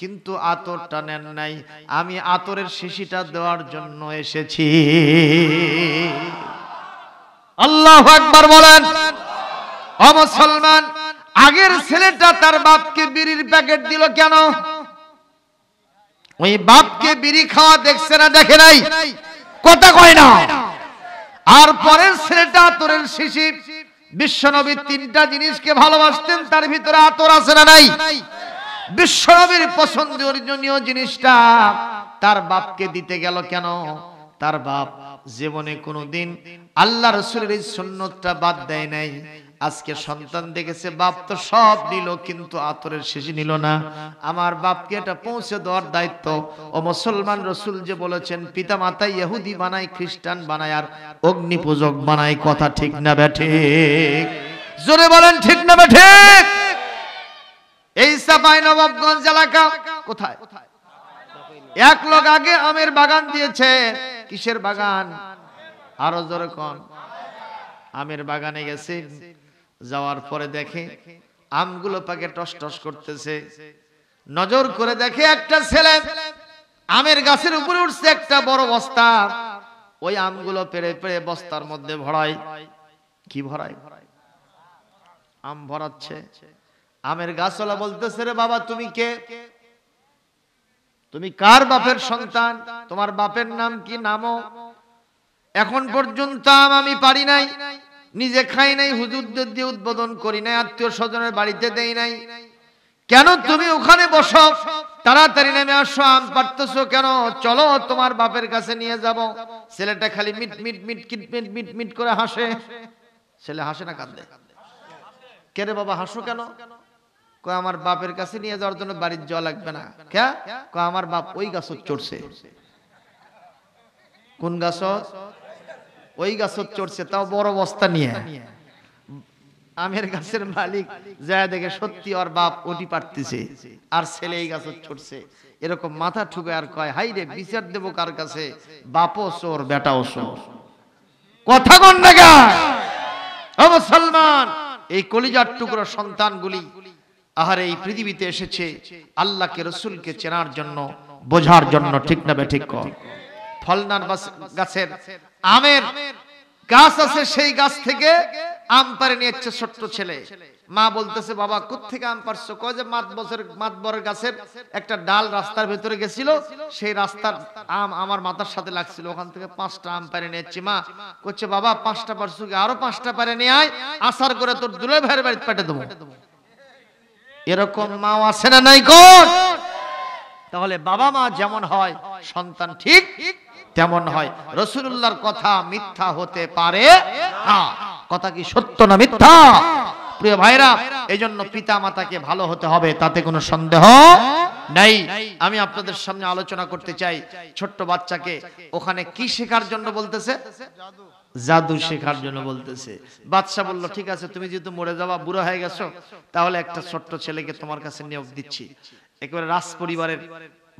কিন্তু আতরটা নেন নাই। আমি আতরের শিশিটা দেওয়ার জন্য এসেছি। আল্লাহু আকবার বলেন। ও মুসলমান, আগের ছেলেটা তার বাপকে বিড়ির প্যাকেট দিল কেন? ওই বাপকে বিড়ি খাওয়া দেখছে না, দেখে নাই? কথা কয় না। আর পরের ছেলেটা আতরের শিশি। বিশ্বনবী তিনটা জিনিসকে ভালোবাসতেন, তার ভিতরে আতর আছে না নাই? বিশ্বনবীর পছন্দনীয় জিনিসটা তার বাপকে দিতে গেল কেন? তার বাপ জীবনে কোনোদিন আল্লাহ রাসূলের এই সুন্নতটা বাদ দেয় নাই। আজকে সন্তান দেখেছে বাপ তো সব নিল, কিন্তু আতরের শিশি নিল না। আমার বাপকে এটা পৌঁছে দেওয়ার দায়িত্ব। ও মুসলমান, রাসূল যে বলেছেন পিতা মাতা ইহুদি বানায়, খ্রিস্টান বানায়, আর অগ্নি পূজক বানায়। কথা ঠিক না ঠিক? জোরে বলেন ঠিক না ঠিক? এই চাঁপাইনবাবগঞ্জ এলাকা কোথায়? এক লোক আগে আমের বাগান দিয়েছে। কিসের বাগান? আরো জোরে কোন? আমের বাগানে গেছে, যাওয়ার পরে দেখে আমগুলো পাকে টস টস করতেছে। নজর করে দেখে একটা ছেলে আমের গাছের উপরে উঠছে একটা বড় বস্তা। ওই আমগুলো পেড়ে পেড়ে বস্তার মধ্যে ভরায়। কি ভরায়? আম ভরাচ্ছে। আমের গাছওয়ালা বলতেছে, রে বাবা তুমি কে? তুমি কার বাপের সন্তান? তোমার বাপের নাম কি? নামও এখন পর্যন্ত আম আমি পারি নাই, নিজে খাই নাই, হুজুরদের দিয়ে উদ্বোধন করি নাই, আত্মীয় স্বজনের বাড়িতে দেই নাই। কেন তুমি ওখানে বসো? তাড়াতাড়ি নেমে আসো, আম পারতেছো কেন? চলো তোমার বাপের কাছে নিয়ে যাব। ছেলেটা খালি মিট মিট মিট মিট মিট মিট করে হাসে। ছেলে হাসে না কাঁদে? কে রে বাবা হাসো কেন? কয় আমার বাপের কাছে নিয়ে যাওয়ার জন্য বাড়ির যাওয়া লাগবে না। কে? কয় আমার বাপ ওই গাছত চড়ছে। কোন গাছত? ওই গাছত চড়ছে, তাও বড় বস্তা নিয়ে। আমের গাছের মালিক যায় দেখে সত্যি ওর বাপ ওটি পারতেছে, আর ছেলে এই গাছত চড়ছে। এরকম মাথা ঠুকে আর কয়, হাই রে বিচার দেবো কার কাছে? বাপও চোর, বেটাও চোর। কথা কোন জায়গায়? ও মুসলমান, এই কলিজার টুকরো সন্তানগুলি আহারে এই পৃথিবীতে এসেছে আল্লাহকে, রাসূলকে চেনার জন্য, বোঝার জন্য। ঠিক না বে ঠিক? ফলনার গাছের আমের গাছ আছে, সেই গাছ থেকে আম পাড়ে নিয়ে যাচ্ছে ছোট্ট ছেলে। মা বলতেছে, বাবা কোত্থেকে আম পারছো? কয় যে মাতবরের গাছের একটা ডাল রাস্তার ভেতরে গেছিল, সেই রাস্তার আম আমার মাথার সাথে লাগছিল, ওখান থেকে 5টা আম পাড়ে নিয়ে যাচ্ছি। মা করছে, বাবা 5টা পারছো কি? আরো 5টা পাড়ে নিয়ে আয়, আসার করে তোর দুলে ভাইয়ের বাড়িতে পাঠিয়ে দেবো। এরকম মা আছে না নাই? কোন তাহলে বাবা মা যেমন হয় সন্তান ঠিক তেমন হয়। রাসূলুল্লাহর কথা মিথ্যা হতে পারে না। কথা কি সত্য না মিথ্যা? প্রিয় ভাইরা, এজন্য পিতা মাতাকে ভালো হতে হবে, তাতে কোনো সন্দেহ নাই। আমি আপনাদের সামনে আলোচনা করতে চাই, ছোট্ট বাচ্চাকে ওখানে কি শেখার জন্য বলতেছে? জাদু শেখার জন্য বলতেছে। বাদশা বলল, ঠিক আছে, তুমি যেহেতু মরে যাওয়া, বুড়ো হয়ে গেছো, তাহলে একটা ছোট্ট ছেলেকে তোমার কাছে নিয়োগ দিচ্ছি। একেবারে রাজ পরিবারের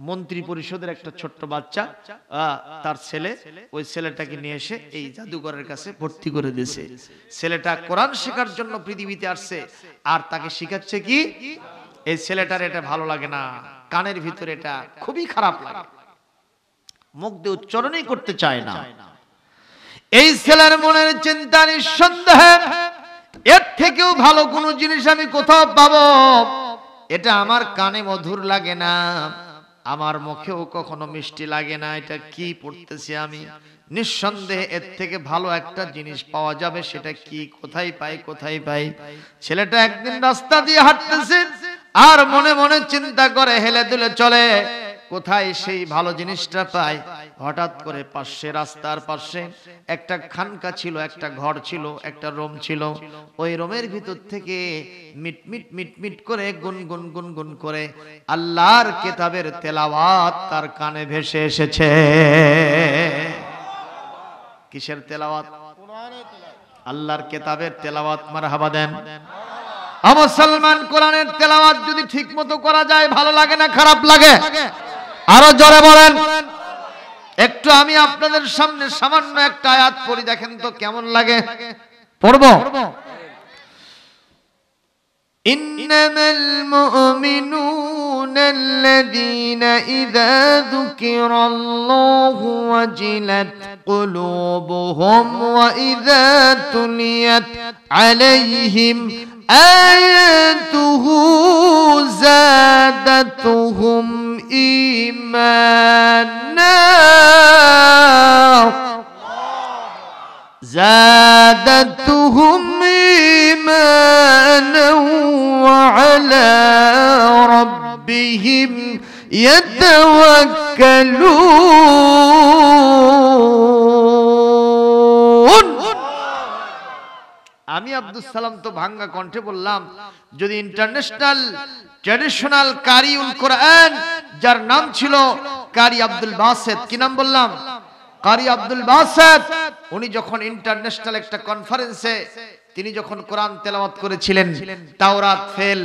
মন্ত্রী পরিষদের একটা ছোট্ট বাচ্চা, তার ছেলে, ওই ছেলেটাকে নিয়ে এসে এই জাদুঘরের কাছে ভর্তি করে দিয়েছে। ছেলেটা কোরআন শেখার জন্য পৃথিবীতে আসছে, আর তাকে শিখাচ্ছে কি? এই ছেলেটার এটা ভালো লাগে না, কানের ভিতরে এটা খুবই খারাপ লাগে, মুখ দিয়ে উচ্চারণই করতে চায় না। এই ছেলের মনের চিন্তা, নিঃসন্দেহে এর থেকেও ভালো কোনো জিনিস আমি কোথাও পাবো? এটা আমার কানে মধুর লাগে না, আমার মুখেও কখনো মিষ্টি লাগে না, এটা কি পড়তেছি আমি? নিঃসন্দেহে এর থেকে ভালো একটা জিনিস পাওয়া যাবে, সেটা কি? কোথায় পাই, কোথায় পাই? ছেলেটা একদিন রাস্তা দিয়ে হাঁটতেছে, আর মনে মনে চিন্তা করে, হেলে দুলে চলে, কোথায় সেই ভালো জিনিসটা পায়। হঠাৎ করে পাশে, রাস্তার পাশে একটা খানকা ছিল, একটা ঘর ছিল, একটা রুম ছিল। ওই রুমের ভিতর থেকে মিটমিট মিটমিট করে গুনগুন গুনগুন করে আল্লাহর কিতাবের তেলাওয়াত তার কানে ভেসে এসেছে। কিসের তেলাওয়াত? আল্লাহর কিতাবের তেলাওয়াত। মারহাবা দেন। মুসলমান, কোরআনের তেলাওয়াত যদি ঠিক মতো করা যায়, ভালো লাগে না খারাপ লাগে? আরো জোরে বলেন। একটু আমি আপনাদের সামনে সামান্য একটা আয়াত পড়ি, দেখেন তো কেমন লাগে। পড়ব। ইন্নামাল মুমিনুনাল্লাযীনা ইযা যুকিরাল্লাহু ওয়াজিলাত কুলুবুহুম ওয়া ইযা তুলিয়াত আলাইহিম آياته زادتهم إيمانا وعلى ربهم يتوكلون। আমি আব্দুল সালাম তো ভাঙ্গা কণ্ঠে বললাম, যদি ইন্টারন্যাশনাল ট্র্যাডিশনাল কারিউল কোরআন, যার নাম ছিল কারি আব্দুল বাসেত, কি নাম বললাম? কারি আব্দুল বাসেত, উনি যখন ইন্টারন্যাশনাল একটা কনফারেন্সে তিনি যখন কোরআন তেলাওয়াত করেছিলেন, তাওরাত ফেল,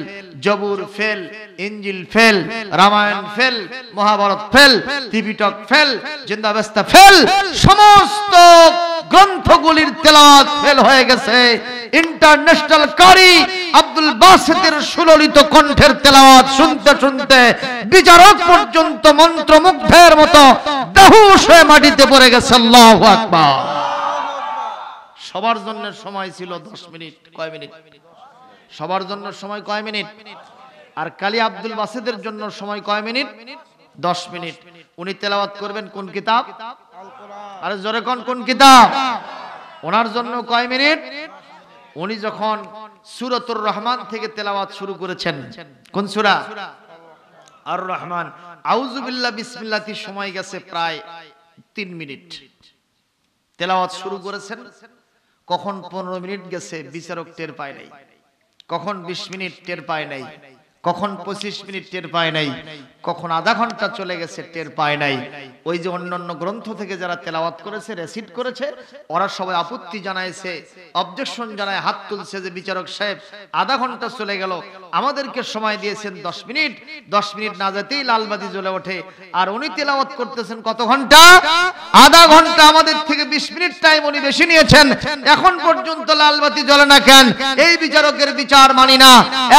জবুর ফেল, ইনজিল fail, Ramayana fail, Mahabharata fail, Tripitaka fail, জিন্দাবেস্তা ফেল, সমস্ত গ্রন্থগুলির তেলাওয়াত ফেল হয়ে গেছে। ইন্টারন্যাশনাল কারি আব্দুল বাসেতের সুললিত কণ্ঠের তেলাওয়াত শুনতে শুনতে বিচারক পর্যন্ত মন্ত্রমুগ্ধের মতো বেহুশ হয়ে মাটিতে পড়ে গেছে। আল্লাহু আকবার। সবার জন্য সময় ছিল 10 মিনিট। কয় মিনিট? সবার জন্য সময় কয় মিনিট? আর কালি আব্দুল বাসেতের জন্য সময় কয় মিনিট? 10 মিনিট। উনি তেলাওয়াত করবেন কোন কিতাব? আল কোরআন। আর জোরে কোন কিতাব? ওনার জন্য কয় মিনিট? উনি যখন সূরাতুর রহমান থেকে তেলাওয়াত শুরু করেছেন, কোন সূরা? আর রহমান। আউযু বিল্লাহ বিসমিল্লাহতে সময় গেছে প্রায় 3 মিনিট। তেলাওয়াত শুরু করেছেন, কখন 15 মিনিট গেছে বিচারক টের পায় নাই, কখন 20 মিনিট টের পায় নাই, কখন 25 মিনিট টের পায় নাই, কখন আধা ঘন্টা চলে গেছে টের পায় নাই। ওই যে অন্যান্য গ্রন্থ থেকে যারা তেলাওয়াত করেছে, রেসিট করেছে, ওরা সবাই আপত্তি জানাইছে, অবজেকশন জানায়, হাত তুলছে যে বিচারক সাহেব আধা ঘন্টা চলে গেল, আমাদেরকে সময় দিয়েছেন 10 মিনিট। 10 মিনিট না যেতেই লালবাতি জ্বলে ওঠে, আর উনি তেলাওয়াত করতেছেন কত ঘন্টা? আধা ঘন্টা। আমাদের থেকে 20 মিনিট টাইম উনি বেশি নিয়েছেন, এখন পর্যন্ত লালবাতি জ্বলে না কেন? এই বিচারকের বিচার মানি না।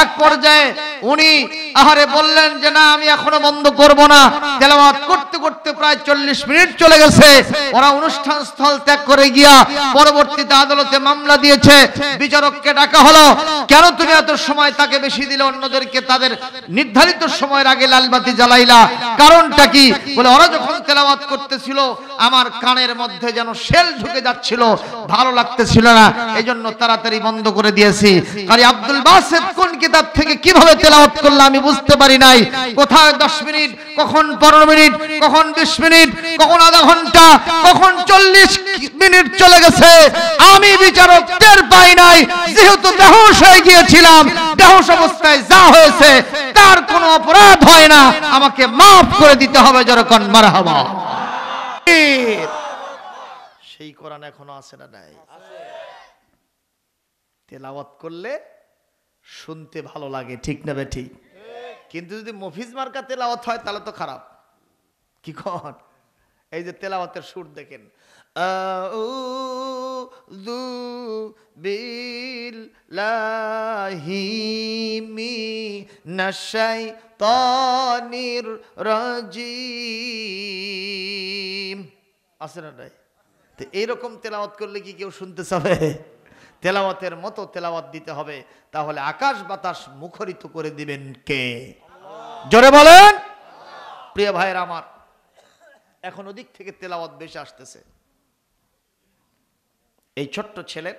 এক পর্যায়ে উনি আহারে বললেন যে না, আমি এখনো বন্ধ করব না। তেলাওয়াত করতে করতে প্রায় 40 মিনিট চলে গেছে। ওরা অনুষ্ঠান স্থল ত্যাগ করে গিয়া পরবর্তীতে আদালতে মামলা দিয়েছে। বিচারককে ডাকা হলো, কেন তুমি এত সময় তাকে বেশি দিলে, অন্যদেরকে তাদের নির্ধারিত সময়ের আগে লালবাতি জ্বালাইলা? কারণটা কি? বলে ওরা যখন তেলাওয়াত করতেছিল আমার কানের মধ্যে যেন শেল ঢুকে যাচ্ছিল, ভালো লাগতেছিল না, এজন্য তাড়াতাড়ি বন্ধ করে দিয়েছি। কারি আব্দুল বাসেত কোন কিতাব থেকে কিভাবে তেলাওয়াত করলো আমি বুঝতে পারি নাই, কোথায় 10 মিনিট, কখন 15 মিনিট, কখন 20 মিনিট, কখন আধা ঘন্টা, কখন 40 মিনিট চলে গেছে, আমি বিচারক টের পাই নাই। যেহেতু বেহুশ হয়ে গিয়েছিলাম, বেহুশ অবস্থায় যা হয়েছে তার কোনো অপরাধ হয় না, আমাকে মাফ করে দিতে হবে। যখন মারহাবা। সেই কোরআন এখনো আছে না নাই? তেলাওয়াত করলে শুনতে ভালো লাগে, ঠিক না বেঠিক? কিন্তু যদি মফিজ মার্কা তেলাওয়াত হয় তাহলে তো খারাপ। কি কর? এই যে তেলাওয়াতের সুর দেখেন, আউযু বিল্লাহি মিনাশ শাইতানির রাজিম, আছে না নাই? তো এইরকম তেলাওয়াত করলে কি কেউ শুনতে চাবে? তেলাওয়াতের মতো তেলাওয়াত দিতে হবে, তাহলে আকাশ বাতাস মুখরিত করে দিবেন কে? জোরে বলেন। প্রিয় ভাইয়ের আমার, এখন ওদিক থেকে তেলাওয়াত বেশি আসতেছে। এই ছোট্ট ছেলের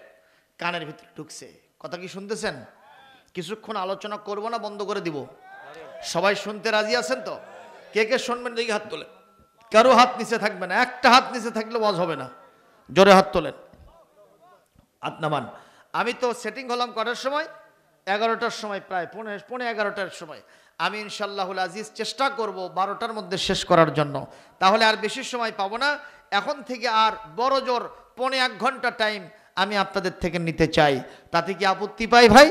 কানের ভিতরে ঢুকছে। কথা কি শুনতেছেন? কিছুক্ষণ আলোচনা করব না, বন্ধ করে দিব? সবাই শুনতে রাজি আছেন তো? কে কে শুনবেন দেখি হাত তোলেন। কারো হাত নিচে থাকবে না, একটা হাত নিচে থাকলে ওয়াজ হবে না। জোরে হাত তোলেন, হাত নামান। আমি তো সেটিং হলাম করার সময় 11টার সময়, প্রায় পৌনে 11টার সময়। আমি ইনশাআল্লাহুল আজিজ চেষ্টা করব 12টার মধ্যে শেষ করার জন্য, তাহলে আর বেশি সময় পাবো না। এখন থেকে আর বড় জোর পৌনে 1 ঘন্টা টাইম আমি আপনাদের থেকে নিতে চাই। তাতে কি আপত্তি পাই ভাই?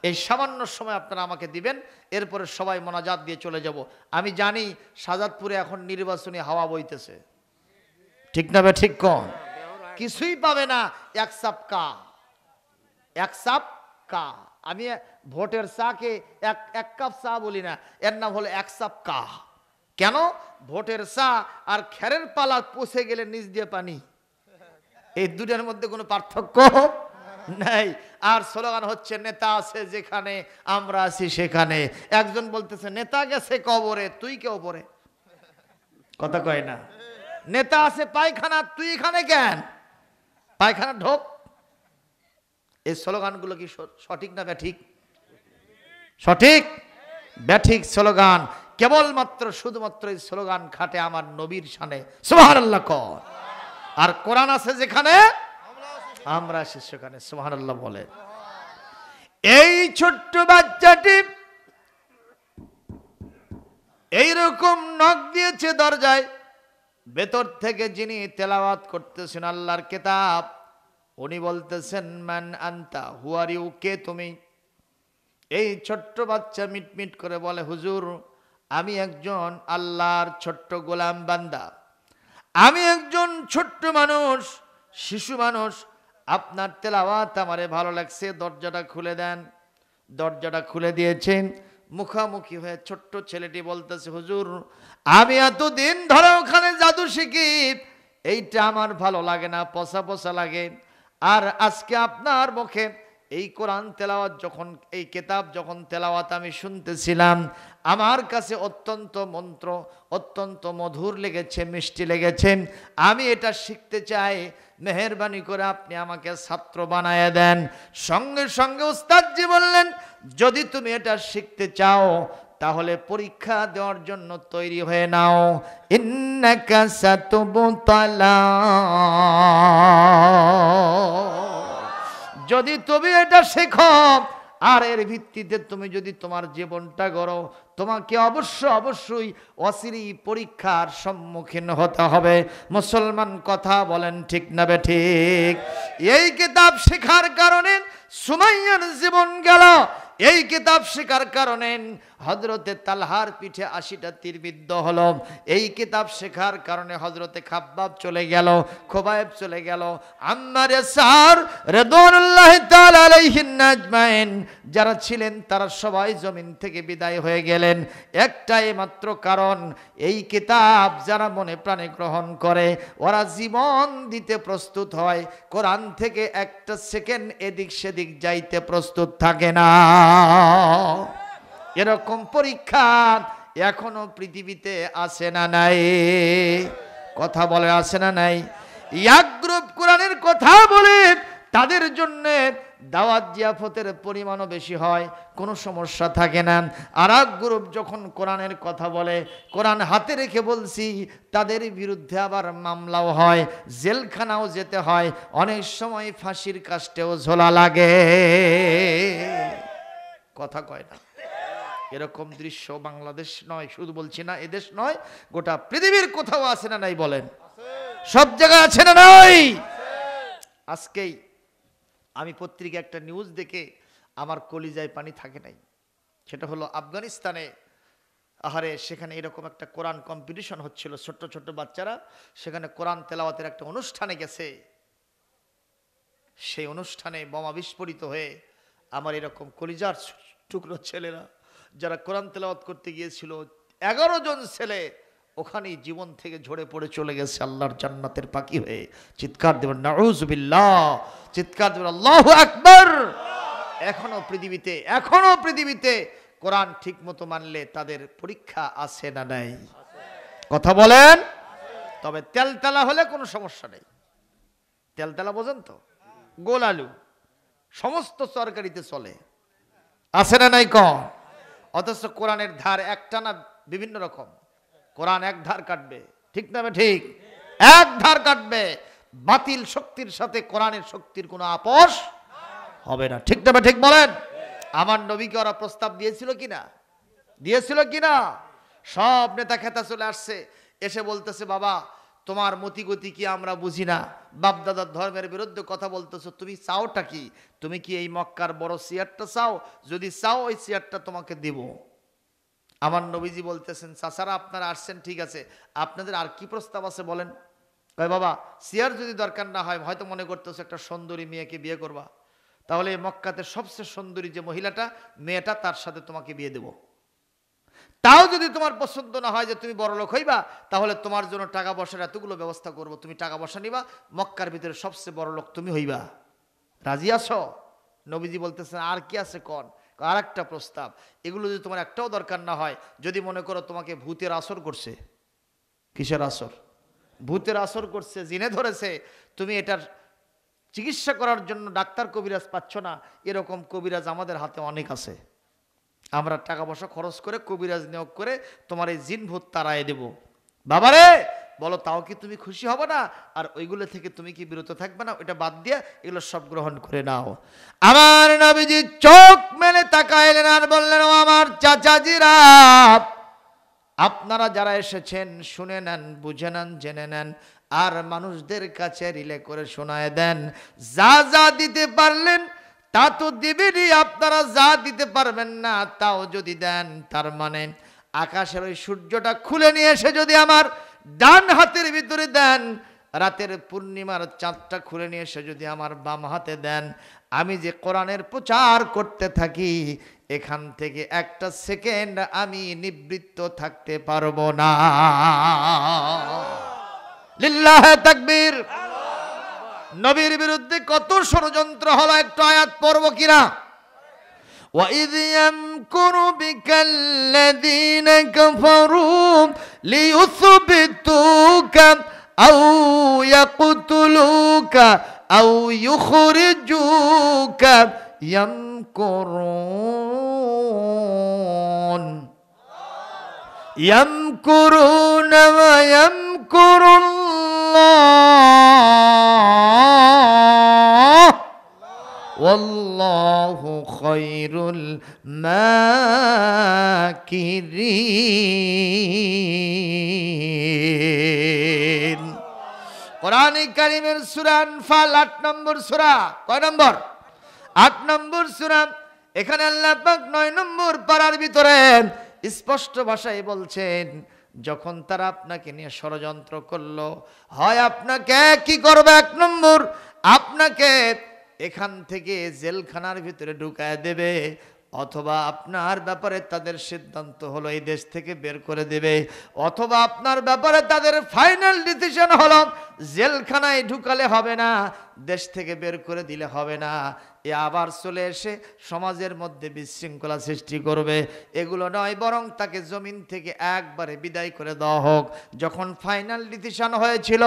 এই সামান্য সময় আপনারা আমাকে দিবেন, এরপরে সবাই মোনাজাত দিয়ে চলে যাব। আমি জানি শাহজাদপুরে এখন নির্বাচনী হাওয়া বইতেছে, ঠিক না বে ঠিক? কোন কিছুই পাবে না, এক সাপ কা। আমি ভোটের চাকে এক কাপ চা বলি না, এর নাম হলো এক সাপ কা। কেন? ভোটের চা আর খেরের পালা পচে গেলে নিচ দিয়ে পানি, এই দুটার মধ্যে কোনো পার্থক্য নাই। আর স্লোগান হচ্ছে নেতা আছে যেখানে আমরা আছি সেখানে। একজন বলতেছে নেতা গেছে কবরে, তুই কে ওপরে? কথা কয় না। নেতা আছে পায়খানা, তুই এখানে কেন? পায়খানা ঢোক। এই স্লোগানগুলো কি সঠিক না ব্যাঠিক? সঠিক ব্যাঠিক স্লোগান। কেবলমাত্র শুধুমাত্র এই স্লোগান খাটে আমার নবীর শানে, সুবহানাল্লাহ কর। আর কোরআন আছে যেখানে আমরা আছি সেখানে, সুবহানাল্লাহ বলে। এই ছোট্ট বাচ্চাটি এইরকম নক দিয়েছে দরজায়। ভেতর থেকে যিনি তেলাওয়াত করতেছেন আল্লাহর কিতাব, উনি বলতেছেন মান আনতা, হু আর ইউ, কে তুমি? এই ছোট্ট বাচ্চা মিটমিট করে বলে, হুজুর আমি একজন আল্লাহর ছোট্ট গোলাম বান্দা, আমি একজন ছোট্ট মানুষ, শিশু মানুষ, আপনার তেলাওয়াত আমারে ভালো লাগছে, দরজাটা খুলে দেন। দরজাটা খুলে দিয়েছেন। মুখামুখি হয়ে ছোট্ট ছেলেটি বলতেছে, হুজুর আমি এতদিন ধরে ওখানে জাদু শিখি, এইটা আমার ভালো লাগে না, পচা পচা লাগে। আর আজকে আপনার মুখে এই কোরআন তেলাওয়াত যখন, এই কিতাব যখন তেলাওয়াত আমি শুনতেছিলাম, আমার কাছে অত্যন্ত মধুর লেগেছে, মিষ্টি লেগেছে। আমি এটা শিখতে চাই, মেহেরবানি করে আপনি আমাকে ছাত্র বানায় দেন। সঙ্গে সঙ্গে উস্তাদজি বললেন, যদি তুমি এটা শিখতে চাও তাহলে পরীক্ষা দেওয়ার জন্য তৈরি হয়ে নাও। ইন্নাকা সাতুবতালা, যদি তুমি এটা শেখো আর এর ভিত্তিতে তুমি যদি তোমার জীবনটা গড়ো, তোমাকে অবশ্যই অচিরেই পরীক্ষার সম্মুখীন হতে হবে। মুসলমান কথা বলেন ঠিক না বেঠিক? এই কিতাব শেখার কারণে সুমাইয়ার জীবন গেল। এই কিতাব শেখার কারণে হযরতে তালহার পিঠে 80টা তীর বিদ্ধ হলো। এই কিতাব শেখার কারণে হযরতে খাব্বাব চলে গেল, খোবাইব চলে গেল, আম্মার ইয়াসার রিদওয়ানুল্লাহি তাআলা আলাইহিন আজমাইন যারা ছিলেন তারা সবাই জমিন থেকে বিদায় হয়ে গেলেন। একটাই মাত্র কারণ, এই কিতাব যারা মনে প্রাণে গ্রহণ করে ওরা জীবন দিতে প্রস্তুত হয়, কোরআন থেকে একটা সেকেন্ড এদিক সেদিক যাইতে প্রস্তুত থাকে না। এরকম পরীক্ষা এখনো পৃথিবীতে আছে না নাই? কথা বলে আছে না নাই? এক গ্রুপ কোরআনের কথা বলে তাদের জন্য দাওয়াত জিয়াফতের পরিমাণও বেশি হয়, কোনো সমস্যা থাকে না। আর এক গ্রুপ যখন কোরআনের কথা বলে, কোরআন হাতে রেখে বলছি, তাদের বিরুদ্ধে আবার মামলাও হয়, জেলখানাও যেতে হয়, অনেক সময় ফাঁসির কাস্টেও ঝোলা লাগে। কথা কয় না? এরকম দৃশ্য বাংলাদেশ নয়, শুধু বলছি না এদেশ নয়, গোটা পৃথিবীর কোথাও আছে না নাই বলেন? সব জায়গায় আছে না নাই? আজকেই আমি পত্রিকা একটা নিউজ দেখে আমার কলিজায় পানি থাকে নাই। সেটা হলো আফগানিস্তানে, আহারে সেখানে এরকম একটা কোরআন কম্পিটিশন হচ্ছিল, ছোট্ট ছোট্ট বাচ্চারা সেখানে কোরআন তেলাওয়াতের একটা অনুষ্ঠানে গেছে। সেই অনুষ্ঠানে বোমা বিস্ফোরিত হয়ে আমার এরকম কলিজার টুকরো ছেলেরা যারা কোরআন তেলাওয়াত করতে গিয়েছিল, 11 জন ছেলে ওখানেই জীবন থেকে ঝরে পড়ে চলে গেছে আল্লাহর জান্নাতের পাখি হয়ে। চিৎকার দেবেন নাউজুবিল্লাহ, চিৎকার দেবেন আল্লাহু আকবার। এখনো পৃথিবীতে কোরআন ঠিক মতো মানলে তাদের পরীক্ষা আছে না নাই? কথা বলেন। তবে তেলতেলা হলে কোনো সমস্যা নেই। তেলতেলা বোঝেন তো? গোল আলু সমস্ত তরকারিতে চলে, আছে না নাই? অথচ কোরআনের ধার একটা না বিভিন্ন রকম। কোরআন এক ধার কাটবে, ঠিক না? ঠিক, এক ধার কাটবে। বাতিল শক্তির সাথে কোরআনের শক্তির কোনো আপোষ হবে না, ঠিক না? ঠিক বলেন। আমার নবীকে ওরা প্রস্তাব দিয়েছিল কিনা? দিয়েছিল কিনা? সব নেতা খেতা চলে আসছে, এসে বলতেছে, বাবা তোমার মতিগতি কি আমরা বুঝি না, বাপদাদার ধর্মের বিরুদ্ধে কথা বলতেছো, তুমি চাওটা কি? তুমি কি এই মক্কার বড় চেয়ারটা চাও? যদি চাও ওই চেয়ারটা তোমাকে দেব। আমার নবীজি বলতেছেন, চাচারা আপনারা আসছেন ঠিক আছে, আপনাদের আর কি প্রস্তাব আছে বলেন? কয় বাবা চেয়ার যদি দরকার না হয়, হয়তো মনে করতেছো একটা সুন্দরী মেয়েকে বিয়ে করবা, তাহলে এই মক্কাতে সবচেয়ে সুন্দরী যে মহিলাটা, মেয়েটা, তার সাথে তোমাকে বিয়ে দেব। তাও যদি তোমার পছন্দ না হয় যে তুমি বড় লোক হইবা, তাহলে তোমার জন্য টাকা পয়সার এতগুলো ব্যবস্থা করব, তুমি টাকা পয়সা নিবা, মক্কার ভিতরে সবচেয়ে বড় লোক তুমি হইবা। রাজি আছো? নবীজি বলতেছেন, আর কি আছে কোন? আর একটা প্রস্তাব, এগুলো যদি তোমার একটাও দরকার না হয়, যদি মনে করো তোমাকে ভূতের আসর করছে। কিসের আসর? ভূতের আসর করছে, জিনে ধরেছে, তুমি এটার চিকিৎসা করার জন্য ডাক্তার কবিরাজ পাচ্ছ না, এরকম কবিরাজ আমাদের হাতে অনেক আছে। আমরা টাকা পয়সা খরচ করে কবিরাজ নিয়োগ করে তোমার এই জিন ভূত তাড়ায় দেব। বাবারে বলো, তাও কি তুমি খুশি হবে না? আর ওইগুলো থেকে তুমি কি বিরত থাকবে না? ওইটা বাদ দিয়ে এগুলো সব গ্রহণ করে নাও। আমার নবীজি চোখ মেলে তাকাইলেন আর বললেন, ও আমার চাচাজিরা, আপনারা যারা এসেছেন শুনে নেন, বুঝে নেন, জেনে নেন, আর মানুষদের কাছে রিলে করে শোনায় দেন। যা যা দিতে পারলেন তা তো দিবেনই, আপনারা যা দিতে পারবেন না তাও যদি দেন, তার মানে আকাশের ওই সূর্যটা খুলে নিয়ে এসে যদি আমার ডান হাতের ভিতরে দেন, রাতের পূর্ণিমার চাঁদটা খুলে নিয়ে এসে যদি আমার বাম হাতে দেন, আমি যে কোরআনের প্রচার করতে থাকি, এখান থেকে একটা সেকেন্ড আমি নিবৃত্ত থাকতে পারবো না। লিল্লাহে তাকবীর। নবীর বিরুদ্ধে কত ষড়যন্ত্র হলো, একটু আয়াত পড়ব কিনা? وَإِذْ يَمْكُرُ بِكَ الَّذِينَ كَفَرُوا لِيُثْبِتُوكَ أَوْ يَقْتُلُوكَ أَوْ يُخْرِجُوكَ يَمْكُرُونَ وَيَمْكُرُ اللَّهُ والله خير الماكرين। কোরআন কারীমের সূরা আনফাল 8 নম্বর সূরা। কয় নম্বর? 8 নম্বর সূরা। এখানে আল্লাহ পাক 9 নম্বর পারার ভিতরে স্পষ্ট ভাষায় বলছেন, যখন তারা আপনাকে নিয়ে ষড়যন্ত্র করলো, হয় আপনাকে কি করবে? 1 নম্বর, আপনাকে এখান থেকে জেলখানার ভিতরে ঢুকায় দেবে, অথবা আপনার ব্যাপারে তাদের সিদ্ধান্ত হলো এই দেশ থেকে বের করে দেবে, অথবা আপনার ব্যাপারে তাদের ফাইনাল ডিসিশন হলো জেলখানায় ঢুকালে হবে না, দেশ থেকে বের করে দিলে হবে না, এ আবার চলে এসে সমাজের মধ্যে বিশৃঙ্খলা সৃষ্টি করবে। এগুলো নয়, বরং তাকে জমিন থেকে একবারে বিদায় করে দেওয়া হোক। যখন ফাইনাল ডিসিশন হয়েছিল,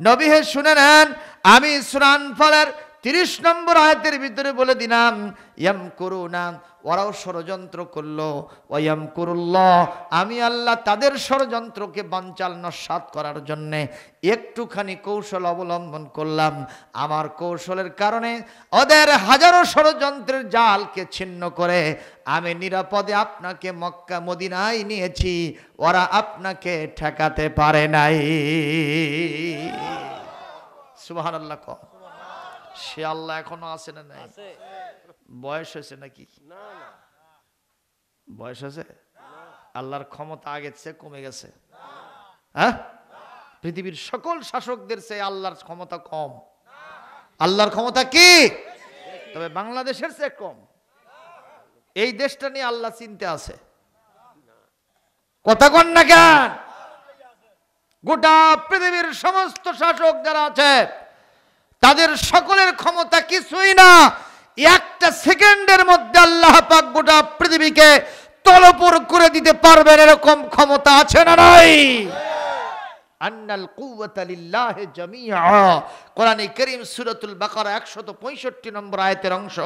নবী হে শুনে নেন, আমি সূরা আনফালের 30 নম্বর আয়াতের ভিতরে বলে দিলাম ইয়ামকুরুনা, ওরাও ষড়যন্ত্র করলো, ওয়ায়ামকুরুল্লাহ, আমি আল্লাহ তাদের ষড়যন্ত্রকে বানচাল নস্যাৎ করার জন্য একটুখানি কৌশল অবলম্বন করলাম। আমার কৌশলের কারণে ওদের হাজারো ষড়যন্ত্রের জালকে ছিন্ন করে আমি নিরাপদে আপনাকে মক্কা মদিনায় নিয়েছি, ওরা আপনাকে ঠেকাতে পারে নাই। সুবহানাল্লাহ। সে আল্লাহ এখনো আছে না নাই? বয়স হয়েছে নাকি? বয়স হয়েছে? আল্লাহর ক্ষমতা আগের চেয়ে কমে গেছে? হ্যাঁ, পৃথিবীর সকল শাসকদের চেয়ে আল্লাহর ক্ষমতা কম। আল্লাহর ক্ষমতা কি? তবে বাংলাদেশের চেয়ে কম। এই দেশটা নিয়ে আল্লাহ চিন্তা আছে। কথা কন না কেন? গোটা পৃথিবীর সমস্ত শাসক যারা আছে তাদের সকলের ক্ষমতা কিছুই না। একটা সেকেন্ডের মধ্যে আল্লাহ পাক গোটা পৃথিবীকে তলপুর করে দিতে পারবেন, এরকম ক্ষমতা আছে না নাই? আন্নাল কুওয়াতা লিল্লাহি জামিআ, কোরআনে কারীম সূরাতুল বাকারা 165 নম্বর আয়াতের অংশ।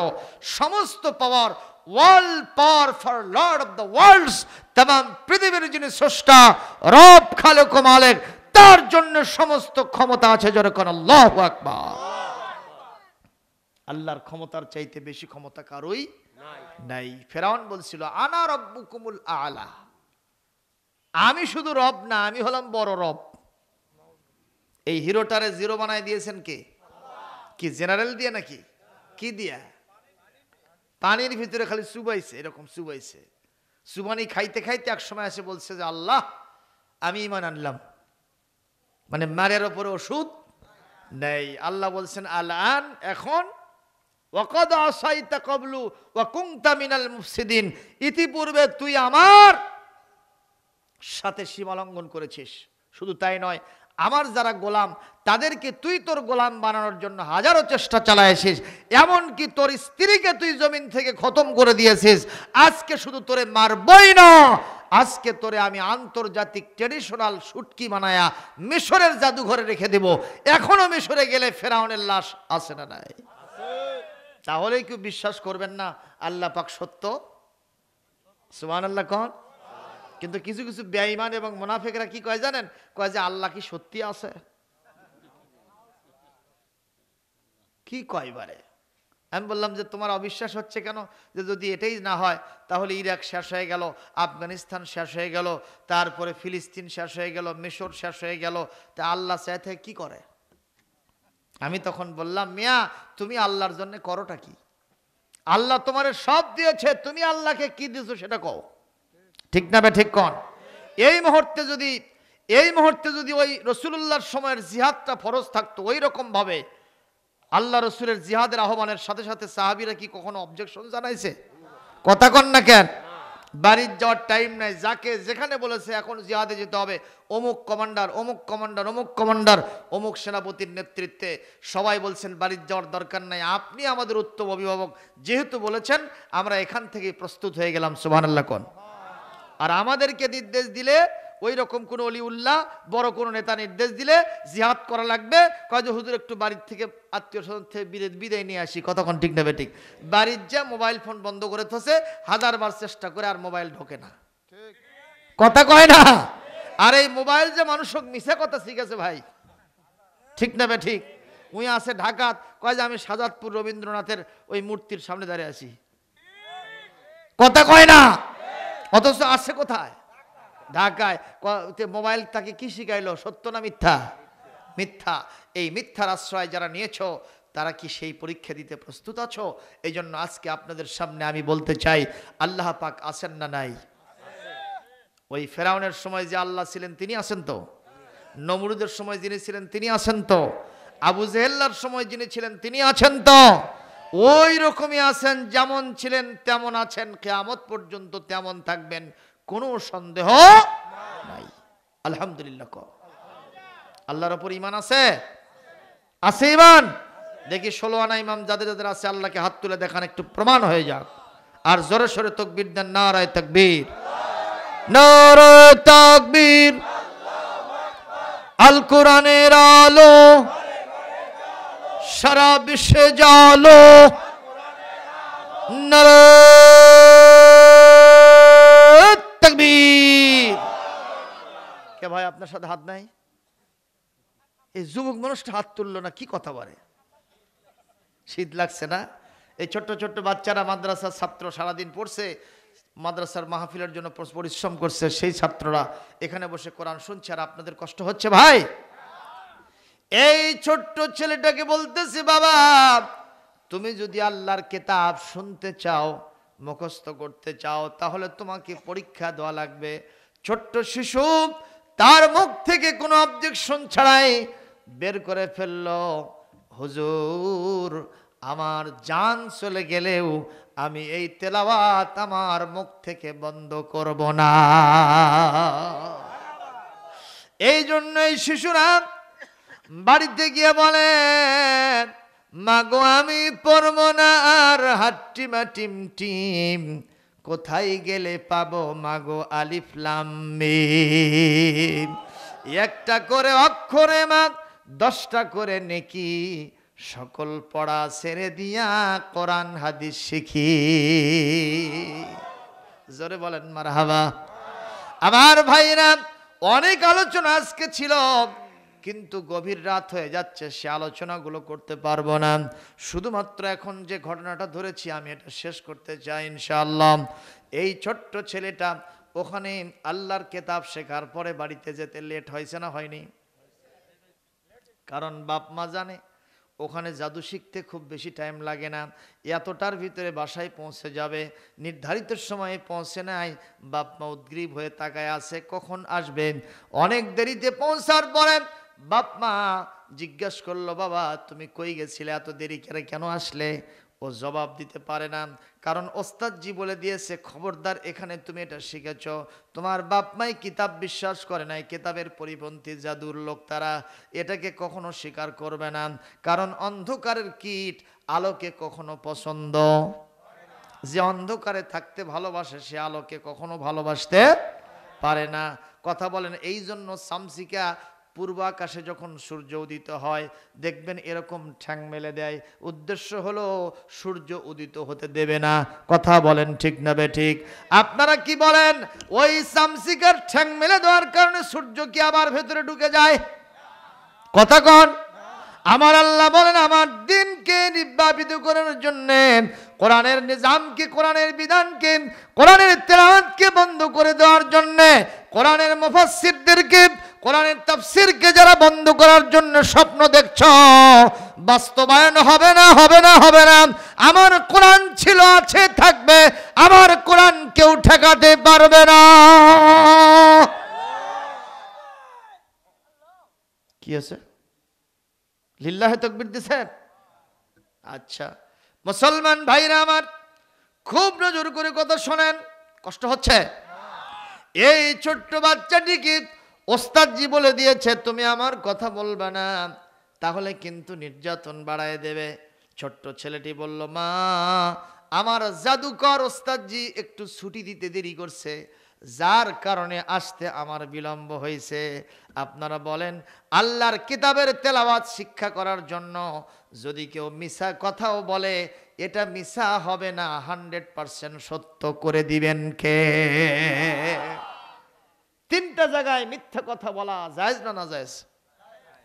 সমস্ত power, world power for lord of the worlds, तमाम পৃথিবীর যিনি স্রষ্টা, রব, খালেক ও মালিক, তার জন্য সমস্ত ক্ষমতা আছে। জোরে কোন আল্লাহু আকবার। আল্লাহর ক্ষমতার চাইতে বেশি ক্ষমতা কারোই নাই। ফেরাউন বলছিল আনা রব্বুকুমুল আলা, আমি শুধু রব না, আমি হলাম বড় রব। এই হিরোটারে জিরো বানায় দিয়েছেন কে? কি জেনারেল দিয়ে নাকি? কি দিয়া? পানির ভিতরে খালি চুবাইছে, এরকম চুবাইছে। চুবানি খাইতে খাইতে এক সময় এসে বলছে যে আল্লাহ আমি ঈমান আনলাম, মানে মারের উপরে ওষুধ নেই। আল্লাহ বলছেন আল-আন, এখন, ওয়াকাদ আসাইতা ক্বাবলু ওয়া কুনতা মিনাল মুফসিদিন, ইতিপূর্বে তুই আমার সাথে সীমা লঙ্ঘন করেছিস। শুধু তাই নয়, আমার যারা গোলাম তাদেরকে তুই তোর গোলাম বানানোর জন্য হাজারো চেষ্টা চালাইছিস, এমনকি তোর স্ত্রীকে তুই জমিন থেকে খতম করে দিয়েছিস। আজকে শুধু তোরে মারবই না, আজকে তোরে আমি আন্তর্জাতিক ট্রেডিশনাল শুটকি বানায়া মিশরের জাদুঘরে রেখে দেব। এখনো মিশরে গেলে ফেরাউনের লাশ আছে না নাই? তাহলেই কেউ বিশ্বাস করবেন না আল্লাহ পাক সত্য। সুবহানাল্লাহ কোন? কিন্তু কিছু কিছু বেঈমান এবং মুনাফিকরা কি কয় জানেন? কয় যে আল্লাহ কি সত্যি আছে। কি কয় বারে? আমি বললাম যে তোমার অবিশ্বাস হচ্ছে কেন? যে যদি এটাই না হয় তাহলে ইরাক শেষ হয়ে গেল, আফগানিস্তান শেষ হয়ে গেল, তারপরে ফিলিস্তিন শেষ হয়ে গেল, মিশর শেষ হয়ে গেল, তা আল্লাহ চায় থেকে কি করে? আমি তখন বললাম মিয়া তুমি আল্লাহর জন্য করোটা কি? আল্লাহ তোমারে সব দিয়েছে, তুমি আল্লাহকে কি দিয়েছো সেটা কও। ঠিক না বে ঠিক কোন? এই মুহূর্তে যদি ওই রাসূলুল্লাহর সময়ের জিহাদটা ফরজ থাকতো ওই রকম ভাবে, আল্লাহ রসুলের জিহাদের আহ্বানের সাথে সাথে সাহাবীরা কি কখনো অবজেকশন জানাইছে? কথা কন না কেন? বাড়ির যাওয়ার টাইম নাই, যাকে যেখানে বলেছে এখন জিহাদে যেতে হবে, অমুক কমান্ডার, অমুক কমান্ডার, অমুক কমান্ডার, অমুক সেনাপতির নেতৃত্বে সবাই বলছেন বাড়ির যাওয়ার দরকার নাই, আপনি আমাদের উত্তম অভিভাবক, যেহেতু বলেছেন আমরা এখান থেকে প্রস্তুত হয়ে গেলাম। সুবহানাল্লাহ কোন? আর আমাদেরকে নির্দেশ দিলে ওই রকম কোন অলিউল্লাহ বড় কোন নেতা নির্দেশ দিলে জিহাদ করা লাগবে, কয় যে হুজুর একটু বাড়ির থেকে আত্মীয় স্বজন থেকে বিদায় নিয়ে আসি। কতক্ষণ ঠিক নেবে ঠিক? বাড়ির যা মোবাইল ফোন বন্ধ করে থসে, হাজারবার চেষ্টা করে আর মোবাইল ঢোকে না। কথা কয় না? আর এই মোবাইল যে মানুষক মিশে কথা শিখেছে ভাই, ঠিক নেবে ঠিক? উই আছে ঢাকাত, কয় যে আমি সাজাদপুর রবীন্দ্রনাথের ওই মূর্তির সামনে দাঁড়িয়ে আছি। কথা কয় না? অথচ আসছে কোথায়? ঢাকায়। মোবাইল তাকে কি শিখাইলো? সত্য না মিথ্যা? মিথ্যা। এই মিথ্যার আশ্রয় যারা নিয়েছো তারা কি সেই পরীক্ষা দিতে প্রস্তুত আছো? এই জন্য আজকে আপনাদের সামনে আমি বলতে চাই আল্লাহ পাক আছেন না নাই? ওই ফেরাউনের সময় যে আল্লাহ ছিলেন তিনি আছেন তো? নমরুদের সময় যিনি ছিলেন তিনি আছেন তো? আবু জেহেলের সময় যিনি ছিলেন তিনি আছেন তো? ওই রকমই আছেন, যেমন ছিলেন তেমন আছেন, কিয়ামত পর্যন্ত তেমন থাকবেন, কোনো সন্দেহ নাই। আলহামদুলিল্লাহ। আল্লাহর উপর ঈমান আছে? আছে ঈমান? দেখি 16 আনা ইমাম যাদের যাদের আছে আল্লাহকে হাত তুলে দেখান, একটু প্রমাণ হয়ে যাক। আর জোরে সোরে তাকবীর দেন, নারায়ে তাকবীর, নারায়ে তাকবীর। আল কোরআনের আলো সারা বিশ্বে জালো নারে তাকবীর। কে ভাই আপনার সাথে হাত নাই? এই যুবক মানুষটা হাত তুললো না, কি কথা বলে? শীত লাগছে না? এই ছোট্ট ছোট্ট বাচ্চারা মাদ্রাসার ছাত্র, সারাদিন পড়ছে, মাদ্রাসার মাহফিলের জন্য পরিশ্রম করছে, সেই ছাত্ররা এখানে বসে কোরআন শুনছে, আর আপনাদের কষ্ট হচ্ছে ভাই। এই ছোট্ট ছেলেটাকে বলতেছি, বাবা তুমি যদি আল্লাহর কিতাব শুনতে চাও, মুখস্থ করতে চাও, তাহলে তোমাকে পরীক্ষা দেওয়া লাগবে। ছোট্ট শিশু তার মুখ থেকে কোনো অবজেকশন ছাড়াই বের করে ফেললো, হুজুর আমার জান চলে গেলেও আমি এই তেলাওয়াত আমার মুখ থেকে বন্ধ করব না। এই জন্য এই শিশুরা বাড়িতে গিয়ে বলেন, মাগো আমি পড়ব না আর হাট্টিমা টিম টিম, কোথায় গেলে পাবো মাগো আলিফ লাম মিম। একটা করে অক্ষরে মা 10টা করে নেকি, সকল পড়া ছেড়ে দিয়া কোরআন হাদিস শিখি। জোরে বলেন মারহাবা। আমার ভাইরা, অনেক আলোচনা আজকে ছিল, কিন্তু গভীর রাত হয়ে যাচ্ছে, সে আলোচনাগুলো করতে পারবো না। শুধুমাত্র এখন যে ঘটনাটা ধরেছি আমি এটা শেষ করতে চাই ইনশাআল্লাহ। এই ছোট্ট ছেলেটা ওখানে আল্লাহর কিতাব শেখার পরে বাড়িতে যেতে লেট হয়েছে না হয়নি? কারণ বাপ মা জানে ওখানে জাদু শিখতে খুব বেশি টাইম লাগে না, এতটার ভিতরে বাসায় পৌঁছে যাবে। নির্ধারিত সময়ে পৌঁছে নাই, বাপ মা উদ্গ্রীব হয়ে তাকায় আছে কখন আসবে। অনেক দেরিতে পৌঁছার পরে বাপ মা জিজ্ঞাসা করলো, বাবা তুমি কই গেছিলে, এত দেরি করে কেন আসলে? ও জবাব দিতে পারে না, কারণ ওস্তাদজি বলে দিয়েছে খবরদার এখানে তুমি এটা শিখেছ। তোমার বাপ মাই কিতাব বিশ্বাস করে নাই, কিতাবের পরিপন্থী জাদুর লোক তারা, এটাকে কখনো স্বীকার করবে না। কারণ অন্ধকারের কীট আলোকে কখনো পছন্দ, যে অন্ধকারে থাকতে ভালোবাসে সে আলোকে কখনো ভালোবাসতে পারে না। কথা বলেন, এই জন্য শামসিকা পূর্ব আকাশে যখন সূর্য উদিত হয় দেখবেন এরকম ঠ্যাং মেলে দেয়, উদ্দেশ্য হলো সূর্য উদিত হতে দেবে না। কথা বলেন ঠিক না বেঠিক? আপনারা কি বলেন, ওই শামসিকার ঠ্যাং মেলে দেওয়ার কারণে সূর্য কি আবার ভেতরে ঢুকে যায়? কথা কন। আমার আল্লাহ বলেন, আমার দিনকে নির্বাপিত করার জন্য, কোরআনের নিজামকে, কোরআনের বিধানকে, কোরআনের তেলাওয়াতকে বন্ধ করে দেওয়ার জন্য, কোরআনের মুফাসসিরদেরকে, কোরআনের তাফসীরকে যারা বন্ধ করার জন্য স্বপ্ন দেখছো, বাস্তবায়ন হবে না, হবে না, হবে না। আমার কোরআন ছিল, আছে, থাকবে। আমার কোরআন কেউ ঠেকাতে পারবে না। কি আছে? লিল্লাহে তাকবীর দিছেন? আচ্ছা মুসলমান ভাইরা আমার, খুব নজর করে কথা শোনেন, কষ্ট হচ্ছে? এই ছোট্ট বাচ্চাটিকে ওস্তাদজি বলে দিয়েছে তুমি আমার কথা বলবে না, তাহলে কিন্তু নির্যাতন বাড়ায় দেবে। ছোট্ট ছেলেটি বলল, মা আমার জাদুকর ওস্তাদজি একটু ছুটি দিতে দেরি করছে, যার কারণে আসতে আমার বিলম্ব হয়েছে। আপনারা বলেন, আল্লাহর কিতাবের তেলাওয়াত শিক্ষা করার জন্য যদি কেউ মিছা কথাও বলে, এটা মিছা হবে না, 100% সত্য করে দিবেন কে? 3টা জায়গায় মিথ্যা কথা বলা জায়েজ না না জায়েজ?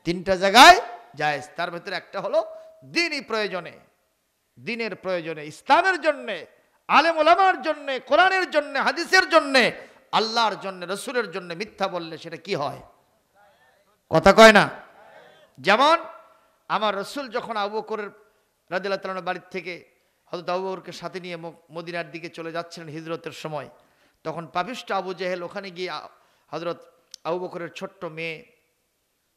3টা জায়গায় জায়েজ। তার ভিতরে একটা হলো দ্বীনি প্রয়োজনে, দ্বীনের প্রয়োজনে, ইসলামের জন্যে, আলেম ওলামার জন্যে, কোরআনের জন্যে, হাদিসের জন্যে, আল্লাহর জন্যে, রসুলের জন্যে মিথ্যা বললে সেটা কি হয়? কথা কয় না? যেমন আমার রসুল যখন আবু বকরের রাদিয়াল্লাহু তাআলা বাড়ির থেকে হযরত আবু বকরকে সাথে নিয়ে মদিনার দিকে চলে যাচ্ছিলেন হিজরতের সময়, তখন পাপিষ্ঠ আবু জেহেল ওখানে গিয়ে হযরত আবু বকরের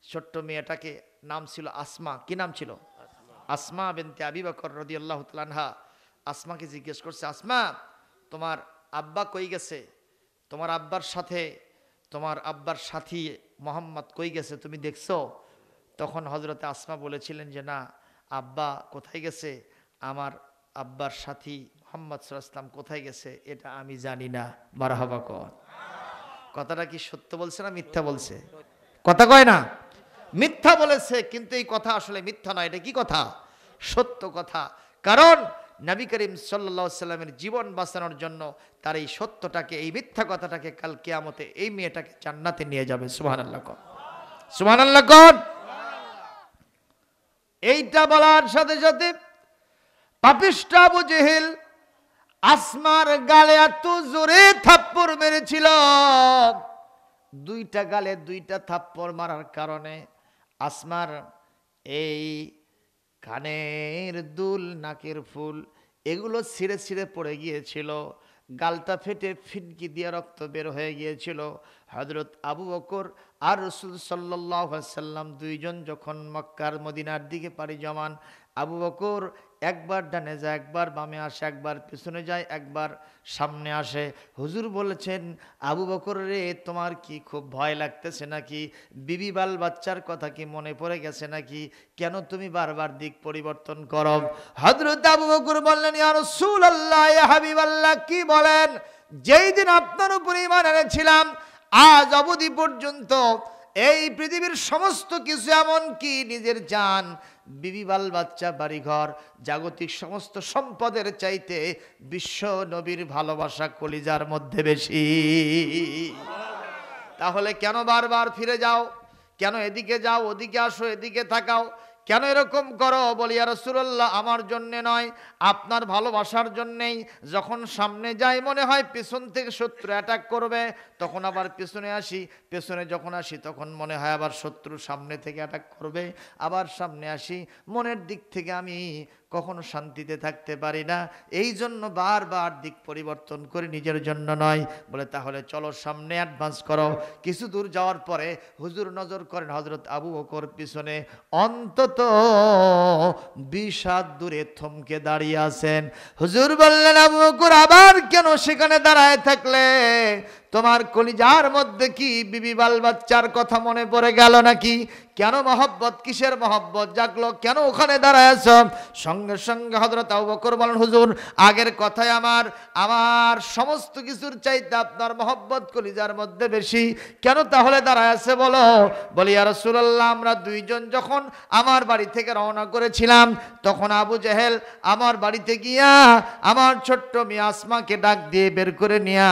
ছোট্ট মেয়েটাকে, নাম ছিল আসমা, কি নাম ছিল? আসমা বিনতে আবি বকর রাদিয়াল্লাহু তাআলা আনহা। আসমাকে জিজ্ঞেস করছে, আসমা তোমার আব্বা কই গেছে? তোমার আব্বার সাথী মোহাম্মদ কই গেছে, তুমি দেখছো? তখন হযরতে আসমা বলেছিলেন যে না, আব্বা কোথায় গেছে, আমার আব্বার সাথী মুহাম্মদ সাল্লাল্লাহু আলাইহি ওয়াসাল্লাম কোথায় গেছে এটা আমি জানি না। মারহাবা কর। কথাটা কি সত্য বলছে না মিথ্যা বলছে? কথা কয় না? মিথ্যা বলেছে, কিন্তু এই কথা আসলে মিথ্যা নয়, এটা কি কথা? সত্য কথা। কারণ নবী করিম সাল্লাল্লাহু আলাইহি সাল্লামের জীবন বাঁচানোর জন্য তার এই সত্যটাকে, এই মিথ্যা কথাটাকে কাল কিয়ামতে এই মেয়েটাকে জান্নাতে নিয়ে যাবে। সুবহানাল্লাহ কোন, সুবহানাল্লাহ কোন। এইটা বলার সাথে সাথে পাপিষ্ঠ আবু জেহেল আসমার গালে এত জোরে থাপ্পড় মেরেছিল, দুইটা গালে দুইটা থাপ্পড় মারার কারণে আসমার এই কানের দুল, নাকের ফুল এগুলো ছিঁড়ে ছিঁড়ে পড়ে গিয়েছিল, গালটা ফেটে ফিনকি দিয়ে রক্ত বের হয়ে গিয়েছিল। হযরত আবু বকর আর রাসূল সাল্লাল্লাহু আলাইহি সাল্লাম দুইজন যখন মক্কার মদিনার দিকে পাড়ি জমান, আবু বকর একবার ডানে যায়, একবার বামে আসে, একবার পিছনে যায়, একবার সামনে আসে। হুজুর বলেছেন, আবু বকর রে, তোমার কি খুব ভয় লাগতেছে নাকি? বিবি বাল বাচ্চার কথা কি মনে পড়ে গেছে নাকি? কেন তুমি বারবার দিক পরিবর্তন করো? হযরত আবু বকর বললেন, ইয়া রাসূলুল্লাহ, ইয়া হাবিবাল্লাহ, কি বলেন? যেই দিন আপনার উপর ঈমান এনেছিলাম আজ অবধি পর্যন্ত এই পৃথিবীর সমস্ত কিছু, এমন কি নিজের জান, বিবি বাল বাচ্চা, বাড়িঘর, জাগতিক সমস্ত সম্পদের চাইতে বিশ্ব নবীর ভালোবাসা কলিজার মধ্যে বেশি। তাহলে কেন বারবার ফিরে যাও? কেন এদিকে যাও, ওদিকে আসো, এদিকে তাকাও? কেন এরকম করো? বলি, ইয়া রাসূলুল্লাহ, আমার জন্যে নয়, আপনার ভালোবাসার জন্যেই। যখন সামনে যাই মনে হয় পিছন থেকে শত্রু অ্যাটাক করবে, তখন আবার পিছনে আসি, পেছনে যখন আসি তখন মনে হয় আবার শত্রু সামনে থেকে অ্যাটাক করবে, আবার সামনে আসি, মনের দিক থেকে আমি কখনো শান্তিতে থাকতে পারি না, এই জন্য বারবার দিক পরিবর্তন করে, নিজের জন্য নয়। বলে, তাহলে চলো সামনে অ্যাডভান্স করো। কিছু দূর যাওয়ার পরে হুজুর নজর করেন হযরত আবু বকর পিছনে অন্তত 20 হাত দূরে থমকে দাঁড়িয়ে আছেন। হুজুর বললেন, আবু বকর, আবার কেন সেখানে দাঁড়ায় থাকলে? তোমার কলিজার মধ্যে কি বিবি বাল বাচ্চার কথা মনে পড়ে গেল নাকি? কেন মহব্বত, কিসের মহব্বত জাগলো? কেন ওখানে দাঁড়ায় আছো? সঙ্গে সঙ্গে হযরত আবু বকর বলেন, হুজুর, আগের কথায় আমার সমস্ত কিছুর চাইতে আপনার মহব্বত কলিজার মধ্যে বেশি। কেন তাহলে দাঁড়ায় আছে বলো? বলি, ইয়া রাসূলুল্লাহ, আমরা দুইজন যখন আমার বাড়ি থেকে রওনা করেছিলাম, তখন আবু জেহেল আমার বাড়িতে গিয়া আমার ছোট্ট মেয়ে আসমাকে ডাক দিয়ে বের করে নিয়া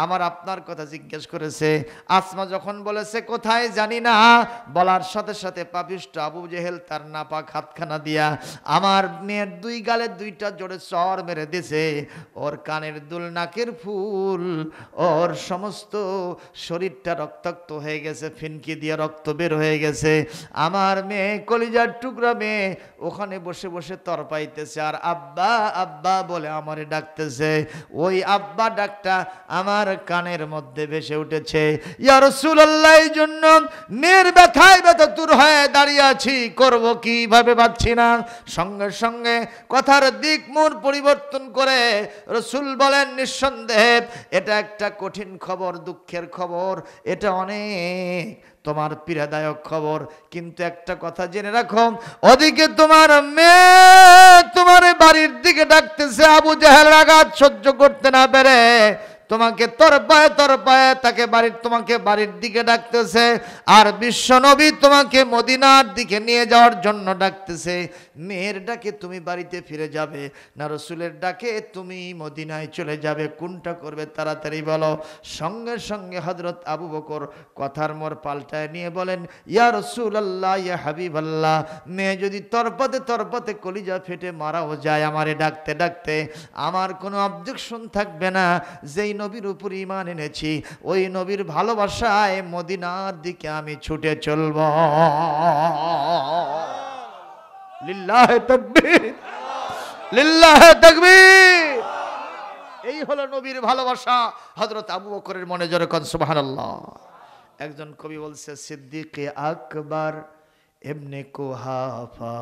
আমার আপনার কথা জিজ্ঞেস করেছে। আসমা যখন বলেছে কোথায় জানি না, বলার সাথে সাথে পাপিষ্ঠ আবু জেহেল তার নাপাক হাতখানা দিয়া আমার মেয়ের দুই গালে দুইটা জোরে চর মেরে দিয়েছে। ওর কানের দুল, নাকের ফুল, ওর সমস্ত শরীরটা রক্তাক্ত হয়ে গেছে, ফিনকি দিয়ে রক্ত বের হয়ে গেছে। আমার মেয়ে, কলিজার টুকরা মেয়ে, ওখানে বসে বসে তর পাইতেছে আর আব্বা আব্বা বলে আমারে ডাকতেছে। ওই আব্বা ডাকটা আমার কানের মধ্যে ভেসে উঠেছে। ইয়া রাসূলুল্লাহ, এই জন্য মেয়ের ব্যথায় ব্যথাতুর হয়ে দাঁড়িয়ে আছি, করব কিভাবে পাচ্ছি না। সঙ্গে সঙ্গে কথার দিক মোড় পরিবর্তন করে রাসূল বলেন, নিঃসন্দেহে এটা একটা কঠিন খবর, দুঃখের খবর, এটা অনেক তোমার পীড়াদায়ক খবর, কিন্তু একটা কথা জেনে রাখো, ওদিকে তোমার মেয়ে তোমার বাড়ির দিকে ডাকতেছে। আবু জেহেল আঘাত সহ্য করতে না পেরে তোমাকে তরপায়ে তোমাকে বাড়ির দিকে ডাকতেছে, আর বিশ্ব নবী তোমাকে মদিনার দিকে নিয়ে যাওয়ার জন্য ডাকতেছে। মেয়ের ডাকে তুমি বাড়িতে ফিরে যাবে না রাসূলের ডাকে তুমি মদিনায় চলে যাবে? কোনটা করবে তাড়াতাড়ি বলো। সঙ্গে সঙ্গে হযরত আবু বকর কথার মোড় পাল্টায় নিয়ে বলেন, ইয়া রাসূলুল্লাহ, ইয়া হাবিবাল্লাহ, মেয়ে যদি তরপাতে কলিজা ফেটে মারাও যায় আমারে ডাকতে ডাকতে, আমার কোনো অবজেকশন থাকবে না। যেই নবীর উপর ঈমান এনেছি, ওই নবীর ভালোবাসায় মদিনার দিকে আমি ছুটে চলব। লিল্লাহে তাকবীর, লিল্লাহে তাকবীর। এই হলো নবীর ভালোবাসা। হযরত আবু বকরের মনে জোরে কোন সুবহানাল্লাহ। একজন কবি বলছে, সিদ্দিকে আকবর ইবনে কুহাফা,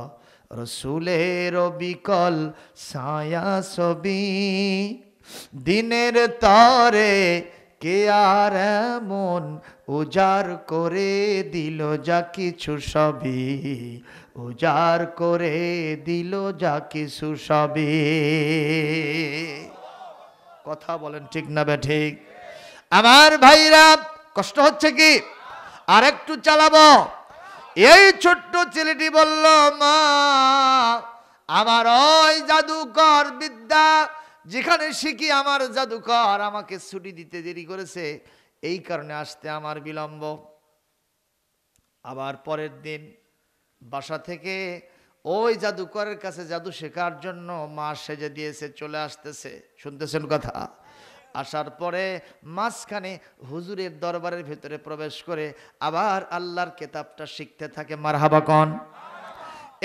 রাসূলের বিকল ছায়া ছবি, দিনের তরে কে আর এমন উজাড় করে দিল যা কিছু সবই, উজাড় করে দিল যা কিছু সবই। কথা বলেন ঠিক না বেঠিক? আমার ভাইরা, কষ্ট হচ্ছে কি? আর একটু চালাবো। এই ছোট্ট ছেলেটি বলল, মা আমার ওই জাদুকর বিদ্যা যেখানে শিখি আমার জাদুকর আমাকে ছুটি দিতে দেরি করেছে, এই কারণে আসতে আমার বিলম্ব। আবার পরের দিন বাসা থেকে ওই জাদুকরের কাছে জাদু শেখার জন্য মা সেজে দিয়েছে, চলে আসতেছে। শুনতেছেন কথা? আসার পরে মাঝখানে হুজুরের দরবারের ভিতরে প্রবেশ করে আবার আল্লাহর কিতাবটা শিখতে থাকে। মারহাবা কোন?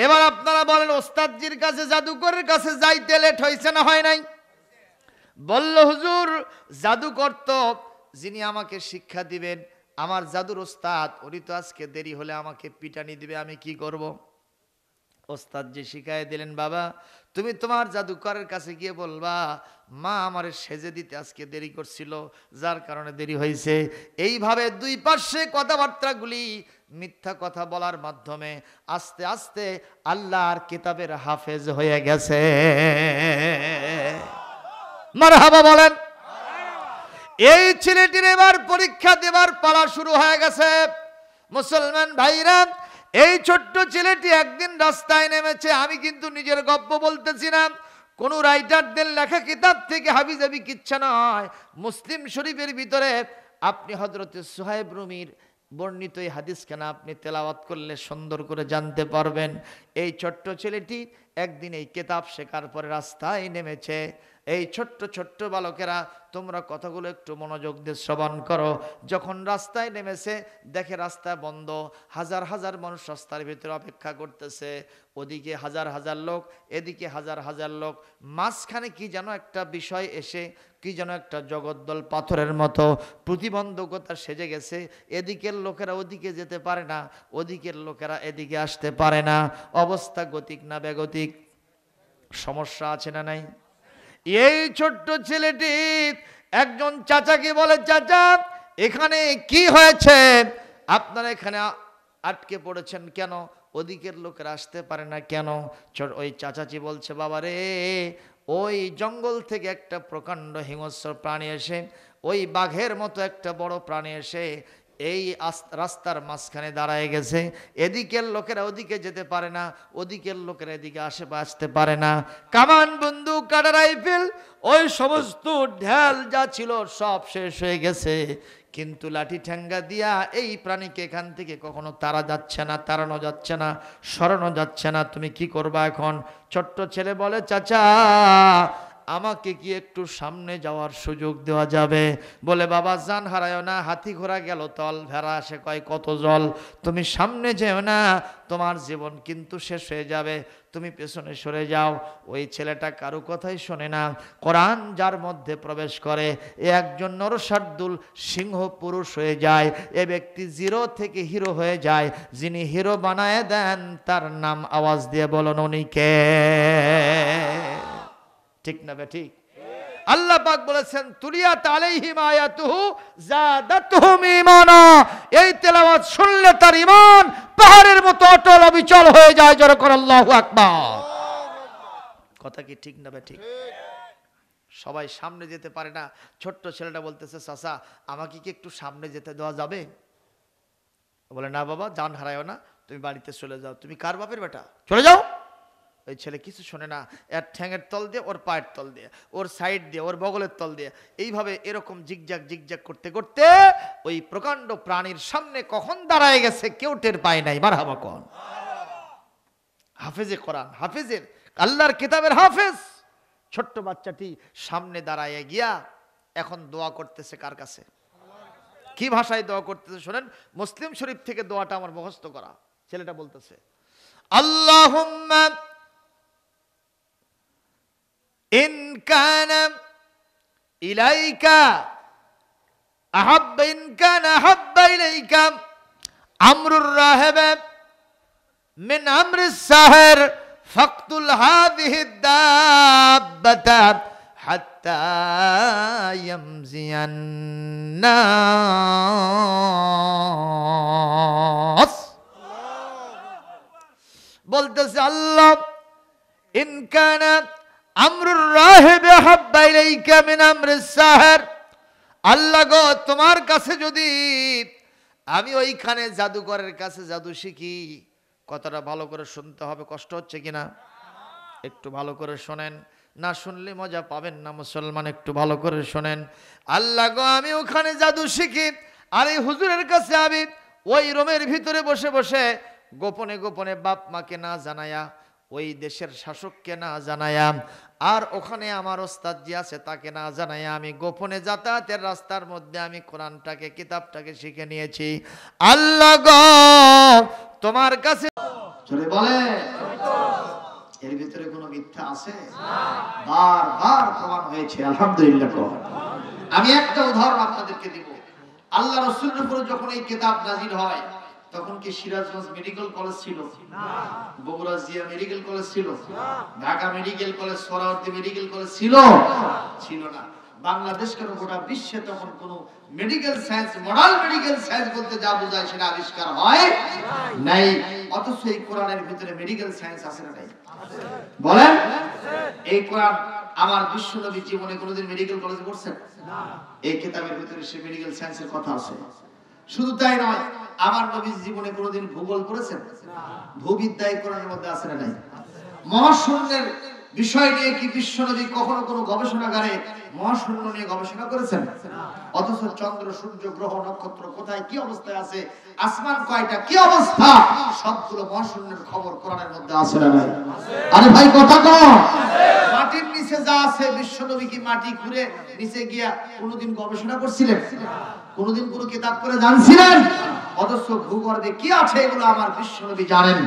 এবার আপনারা বলেন, ওস্তাদজির কাছে জাদুকরের কাছে যাইতে লেট হয়েছে না হয় নাই? বলল, হুজুর জাদুকর তো যিনি আমাকে শিক্ষা দিবেন, আমার জাদুর ওস্তাদ, উনি তো আজকে দেরি হলে আমাকে পিটানি দিবে, আমি কি করব? ওস্তাদজি শিখাই দিলেন, বাবা তুমি তোমার জাদুকরের কাছে গিয়ে বলবা মা আমারে সেজে দিতে আজকে দেরি করছিল, যার কারণে দেরি হয়েছে। এইভাবে দুই পাশে কথাবার্তাগুলি মিথ্যা কথা বলার মাধ্যমে আস্তে আস্তে আল্লাহর কিতাবের হাফেজ হয়ে গেছে। মারহাবা বলেন। এই ছেলেটির এবার পরীক্ষা দেবার পালা শুরু হয়ে গেছে। মুসলমান ভাইরা, এই ছোট্ট ছেলেটি একদিন রাস্তায় নেমেছে। আমি কিন্তু নিজের গল্প বলতেছি না, কোন রাইটারদের লেখা কিতাব থেকে হাবিজাবি কিচ্ছা নয়। মুসলিম শরীফের ভিতরে আপনি হযরতে সুহাইব রুমির বর্ণিত এই হাদিসখানা আপনি তেলাওয়াত করলে সুন্দর করে জানতে পারবেন। এই ছোট্ট ছেলেটি একদিন এই কিতাব শেখার পরে রাস্তায় নেমেছে। এই ছোট্ট ছোট্ট বালকেরা, তোমরা কথাগুলো একটু মনোযোগ দিয়ে শ্রবণ করো। যখন রাস্তায় নেমেছে, দেখে রাস্তা বন্ধ, হাজার হাজার মানুষ রাস্তার ভিতরে অপেক্ষা করতেছে। ওদিকে হাজার হাজার লোক, এদিকে হাজার হাজার লোক। মাঝখানে কি যেন একটা বিষয় এসে, কি যেন একটা জগদ্দল পাথরের মতো প্রতিবন্ধকতা সেজে গেছে। এদিকের লোকেরা ওদিকে যেতে পারে না, ওদিকের লোকেরা এদিকে আসতে পারে না। অবস্থা গতিক না বেগতিক? সমস্যা আছে না নাই? এই ছোট্ট ছেলেটি একজন চাচাকে বলে, চাচা এখানে কি হয়েছে? আপনারা এখানে আটকে পড়েছেন কেন? ওদিকের লোকেরা আসতে পারে না কেন? ওই চাচাজি বলছে, বাবা রে, ওই জঙ্গল থেকে একটা প্রকাণ্ড হিংস্র প্রাণী এসে, ওই বাঘের মতো একটা বড় প্রাণী এসে এই রাস্তার মাঝখানে দাঁড়ায় গেছে। এদিকের লোকেরা ওদিকে যেতে পারে না, ওদিকের লোকেরা এদিকে আসতে পারে না। কামান, বন্দুক, কাঁটা রাইফেল, ওই সমস্ত ঢেল যা ছিল সব শেষ হয়ে গেছে, কিন্তু লাঠি ঠ্যাঙ্গা দিয়া এই প্রাণীকে এখান থেকে কখনো তাড়া যাচ্ছে না, তাড়ানো যাচ্ছে না, সরানো যাচ্ছে না। তুমি কি করবা এখন? ছোট্ট ছেলে বলে, চাচা আমাকে কি একটু সামনে যাওয়ার সুযোগ দেওয়া যাবে? বলে, বাবা জান হারায়ও না, হাতি ঘোড়া গেল তল, ভেড়া আসে কয় কত জল, তুমি সামনে যেও না, তোমার জীবন কিন্তু শেষ হয়ে যাবে, তুমি পেছনে সরে যাও। ওই ছেলেটা কারো কথাই শোনে না। কোরআন যার মধ্যে প্রবেশ করে এ একজন নরসার্দুল সিংহ পুরুষ হয়ে যায়। এ ব্যক্তি জিরো থেকে হিরো হয়ে যায়। যিনি হিরো বানায় দেন তার নাম আওয়াজ দিয়ে বলুন উনি কে? ঠিক না ঠিক? আল্লাহ পাক বলেছেন, তুলিয়াত আলাইহিম আয়াতুহু যাদাতুহুম ঈমানা। এই তেলাওয়াত শুনলে তার ঈমান পাহাড়ের মতো অটল অবিচল হয়ে যায়। জোরে করে আল্লাহু আকবার। কথা কি ঠিক না ঠিক? সবাই সামনে যেতে পারে না। ছোট্ট ছেলেটা বলতেছে, চাচা আমাকে কি একটু সামনে যেতে দেওয়া যাবে? বলে, না বাবা জান হারায়ও না, তুমি বাড়িতে চলে যাও। তুমি কার বাপের বেটা? চলে যাও। ওই ছেলে কিছু শোনে না। এর ঠ্যাঙের তল দিয়ে, ওর পায়ের তল দিয়ে, ওর সাইড দিয়ে, ওর বগলের তল দিয়ে, এইভাবে এরকম জিগজাগ জিগজাগ করতে করতে ওই প্রকাণ্ড প্রাণীর সামনে কখন দাঁড়ায় গেছে কেউ টের পায় নাই। মারহাবা কোন? হাফেজে কোরআন, হাফেজের আল্লাহর কিতাবের হাফেজ ছোট্ট বাচ্চাটি সামনে দাঁড়ায় গিয়া এখন দোয়া করতেছে। কার কাছে? কি ভাষায় দোয়া করতেছে শোনেন। মুসলিম শরীফ থেকে দোয়াটা আমার মুখস্থ করা। ছেলেটা বলতেছে, আল্লাহুম্মা ইন কানা ইলাইকা আহাব্বা, ইন কানা আহাব্বা ইলাইকা আমরুর রাহিব মিন আমরিস সাহির ফাকতুল হাযিহি দাব্বাতা হাত্তা ইয়ামজিয়ান নাস। বলতেছে, আল্লাহ ইন কানা আমরুর রাহিব আহাব্বা ইলাইকা মিন আমরিস সাহির, আল্লাহ গো তোমার কাছে যদি আমি ওইখানে জাদুকরের কাছে জাদু শিখি। কথাটা ভালো করে শুনতে হবে, কষ্ট হচ্ছে কিনা একটু ভালো করে শোনেন, না শুনলে মজা পাবেন না মুসলমান, একটু ভালো করে শোনেন। আল্লাহ গো, আমি ওখানে জাদু শিখি, আর এই হুজুরের কাছে আমি ওই রুমের ভিতরে বসে বসে গোপনে গোপনে বাপ মাকে না জানায়া, ওই দেশের শাসককে না জানায়া, আর ওখানে আমার ওস্তাদ জি আছে তাকে না জানায়া, আমি গোপনে যাতায়াতের রাস্তার মধ্যে আমি কোরআনটাকে, কিতাবটাকে শিখে নিয়েছি। আল্লাহ গো, তোমার কাছে চলে বলে এর ভিতরে কোনো মিথ্যা আছে? বারবার প্রমাণ হয়েছে, আলহামদুলিল্লাহ। আমি একটা উদাহরণ আপনাদেরকে দিব। আল্লাহ রাসূলের উপরে যখন এই কিতাব নাজিল হয়, তখন কি সিরাজগঞ্জ মেডিকেল কলেজ ছিল? বগুড়া জিয়া মেডিকেল কলেজ ছিল? Dhaka medical college, Suhrawardy medical college ছিল? ছিল না। বাংলাদেশ কেন গোটা বিশ্বে তখন কোন medical science, modern medical science বলতে যা বোঝায় সেটা আবিষ্কার হয় নাই। অথচ এই কোরআনের ভিতরে মেডিকেল সায়েন্স আছে না নাই? বলেন, এই কোরআন আমার বিশ্বনবী জীবনে কোনোদিন মেডিকেল কলেজে পড়ছেন? এই কিতাবের ভিতরে সে মেডিকেল সায়েন্সের কথা আছে। শুধু তাই নয়, আমার নবী জীবনে কোনোদিন ভূগোল পড়েছেন? ভূবিদ্যা এই কোরআনের মধ্যে আছে না নাই? মহাশূন্যের বিষয় নিয়ে কি বিশ্বনবী কখনো কোনো গবেষণাগারে মহাশূন্য নিয়ে গবেষণা করেছেন? অথচ চন্দ্র, সূর্য, গ্রহ, নক্ষত্র কোথায় কি অবস্থায় আছে, আসমান কয়টা, কি অবস্থা, সবগুলো মহাশূন্যের খবর কোরআনের মধ্যে আছে না নাই? আরে ভাই কথা কম। মাটির নিচে যা আছে, বিশ্বনবী কি মাটি খুঁড়ে নিচে গিয়া কোনোদিন গবেষণা করছিলেন? কোনোদিন কোনো কিতাব করে জানছিলেন? অথচ ভূগর্ভে কি আছে এগুলো আমার বিশ্বনবী জানেন।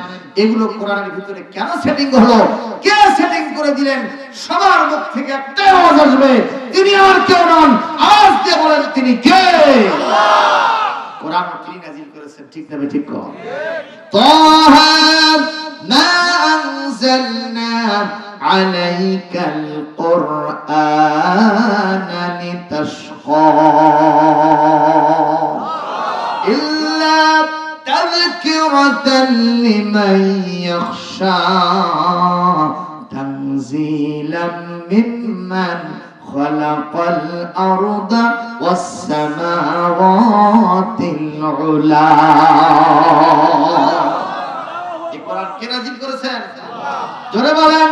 এগুলো কোরআনের ভিতরে কেন সেটিং হলো, কে সেটিং করে দিলেন? সবার মুখ থেকে একটাই আওয়াজ আসবে, তিনি আর কেউ নন। আওয়াজ দিয়ে বলেন, তিনি কে? কোরআন তিনি নাজিল করেছেন, ঠিক না ঠিক? তাহা মা আনজালনা আলাইকাল কুরআনা লিতাশকা ইল্লা তাযকিরাতান লিমান ইয়াখশা তানজিলাম মিম্মান খালাকাল আরদা ওয়াস সামাওয়াতিল উলা। এই কোরআন কে নাযিল করেছেন? জোরে বলেন।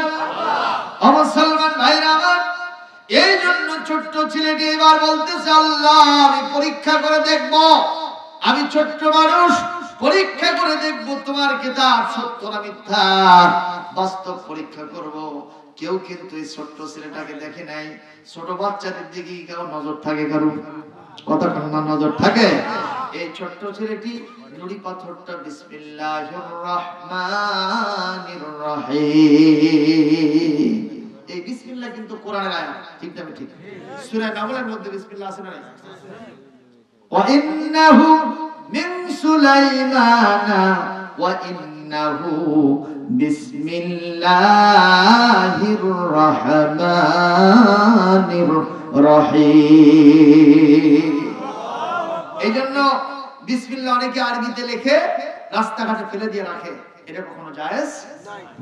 ও মুসলমান ভাইরা আমার, এই জন্য ছোট্ট ছেলেটি এবার বলতেছে, আল্লাহ আমি পরীক্ষা করে দেখব, আমি ছোট্ট মানুষ, পরীক্ষা করে দেখব তোমার কিতাব সত্য না মিথ্যা, বাস্তব পরীক্ষা করব। কেউ কিন্তু এই ছোট্ট ছেলেটাকে দেখে নাই। ছোট বাচ্চাদের দিকে কেউ নজর থাকে? কারণ কথা না নজর থাকে? এই ছোট্ট ছেলেটি নুড়ি পাথরটা বিসমিল্লাহির রহমানির রহিম, এই বিসমিল্লাহ কিন্তু কোরআনের আয়াত, ঠিক না ঠিক? সূরা নামলের মধ্যে বিসমিল্লাহ আছে না? ওয়া ইন্নাহু মিন সুলাইমানা ওয়া ইন্নাহু বিসমিল্লাহির রহমানির রহিম। এইজন্য বিসমিল্লাহ অনেকে আরবিতে লেখে, রাস্তাঘাটে ফেলে দিয়ে রাখে, এটা কখনো জায়েজ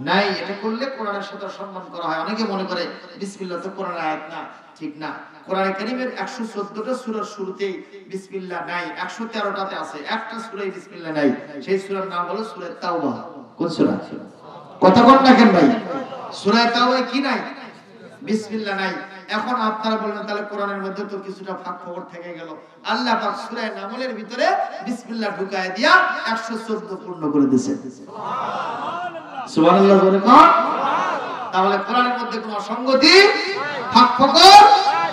নাই। এটা করলে কোরআনের সাথে সম্মান করা হয়। অনেকে মনে করে বিসমিল্লাহ তো কোরআনের আয়াত না, ঠিক না। কোরআনে কারীমের 114টা সূরার শুরুতেই বিসমিল্লাহ নাই, 113টাতে আছে, একটা সূরায় বিসমিল্লাহ নাই। সেই সূরার নাম হলো সূরা তাওবা। কোন সূরা? কথা বল না কেন ভাই? সূরা তাওবায় কি নাই? বিসমিল্লাহ নাই। এখন আপনারা বলেন, তাহলে কোরআনের মধ্যে তো কিছুটা ফাঁক ফোকর থেকে গেল। আল্লাহ পাক সূরা নামলের ভিতরে বিসমিল্লাহ ঢুকায় দিয়া 114 পূর্ণ করে দিয়েছে। সুবহানাল্লাহ, সুবহানাল্লাহ বলে কোন? তাহলে কোরআনের মধ্যে কোনো অসঙ্গতি, ফাঁক ফোকর,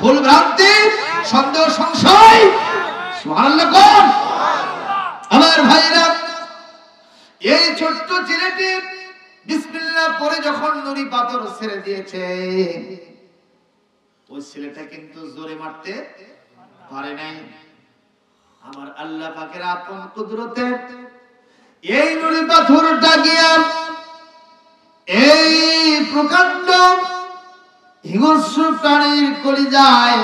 ভুল ভ্রান্তি, সন্দেহ, সংশয়, সুবহানাল্লাহ কোন? আমার ভাইরা, এই ছোট্ট ছেলেটি বিসমিল্লাহ পরে যখন নুরি পাথর ছেড়ে দিয়েছে, ওই ছেলেটা কিন্তু জোরে মারতে পারে নাই। আমার আল্লাহ পাকের আপন কুদরতে এই নুরি পাথরটা গিয়া এই প্রকাণ্ড হিংস্র প্রাণীর কলিজায়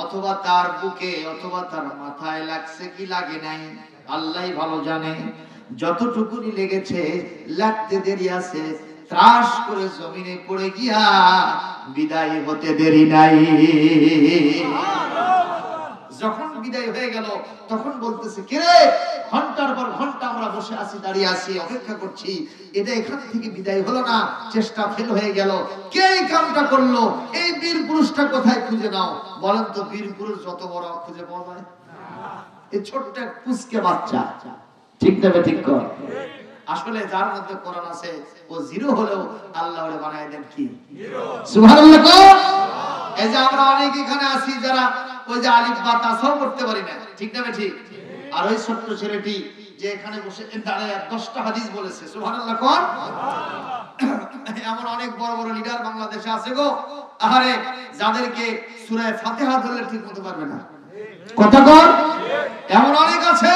অথবা তার বুকে অথবা তার মাথায় লাগছে কি লাগে নাই আল্লাহই ভালো জানে। যতটুকুনি লেগেছে, লাগতে দেরি আছে, ত্রাস করে জমিনে পড়ে গিয়া বিদায় হতে দেরি নাই। যখন বিদায় বিদায় হয়ে গেল, তখন বলতেছে কে রে, ঘন্টার পর ঘন্টা আমরা বসে আছি, দাঁড়িয়ে আছি, অপেক্ষা করছি, এটা এখান থেকে বিদায় হলো না, চেষ্টা ফেল হয়ে গেল, কে এই কামটা করলো, এই বীর পুরুষটা কোথায় খুঁজে নাও। বলেন তো বীর পুরুষ যত বড় খুঁজে পাওয়া যায়? এই ছোট্ট এক পুচকে বাচ্চা, ঠিক না ঠিক কর। আসলে যার মধ্যে কোরআন আছে ও জিরো হলেও আল্লাহ ওরে বানায় দেন কি হিরো। সুবহানাল্লাহ কর। এই যে আমরা অনেক এখানে আছি যারা ওই যে আলিফ বা তাসাও পড়তে পারি না, ঠিক না ঠিক? আর ওই ছোট্ট ছেলেটি যে এখানে বসে দাঁড়ায় 10টা হাদিস বলেছে, সুবহানাল্লাহ কর। এমন অনেক বড় বড় লিডার বাংলাদেশে আছে গো, আহারে যাদেরকে সূরা ফাতিহা ধরলে ঠিক মতো পারবে না, কথা কর। এমন অনেক আছে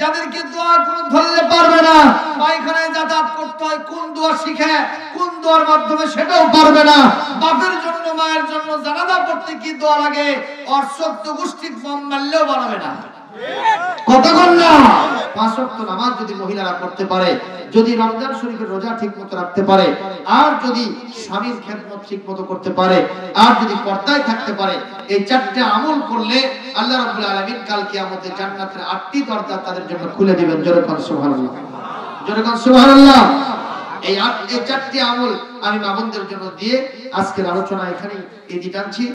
যাদেরকে দোয়া কোন ধরলে পারবে না, পায়খানায় যাতায়াত করতে হয় কোন দোয়া শিখে কোন দোয়ার মাধ্যমে সেটাও পারবে না, বাপের জন্য মায়ের জন্য জানাজা পড়তে কি দোয়া লাগে আর 14 গোষ্ঠীর ফর্ম মারলেও বানাবে না, কথা কর না। 5 ওয়াক্ত নামাজ যদি মহিলারা পড়তে পারে, যদি রমজান শরীফের রোজা ঠিকমতো রাখতে পারে, আর যদি স্বামীর খেদমত ঠিকমতো করতে পারে, আর যদি পর্দায় থাকতে পারে, এই 4টা আমল করলে আল্লাহ রাব্বুল আলামিন কাল কিয়ামতে জান্নাতের 8টি দরজা তাদের জন্য খুলে দিবেন। জোরে কোন সুবহানাল্লাহ, জোরে কোন সুবহানাল্লাহ। এই 4টি আমল আমি মা বোনদের জন্য দিয়ে আজকের আলোচনা এখানেই এগিয়ে টানছি।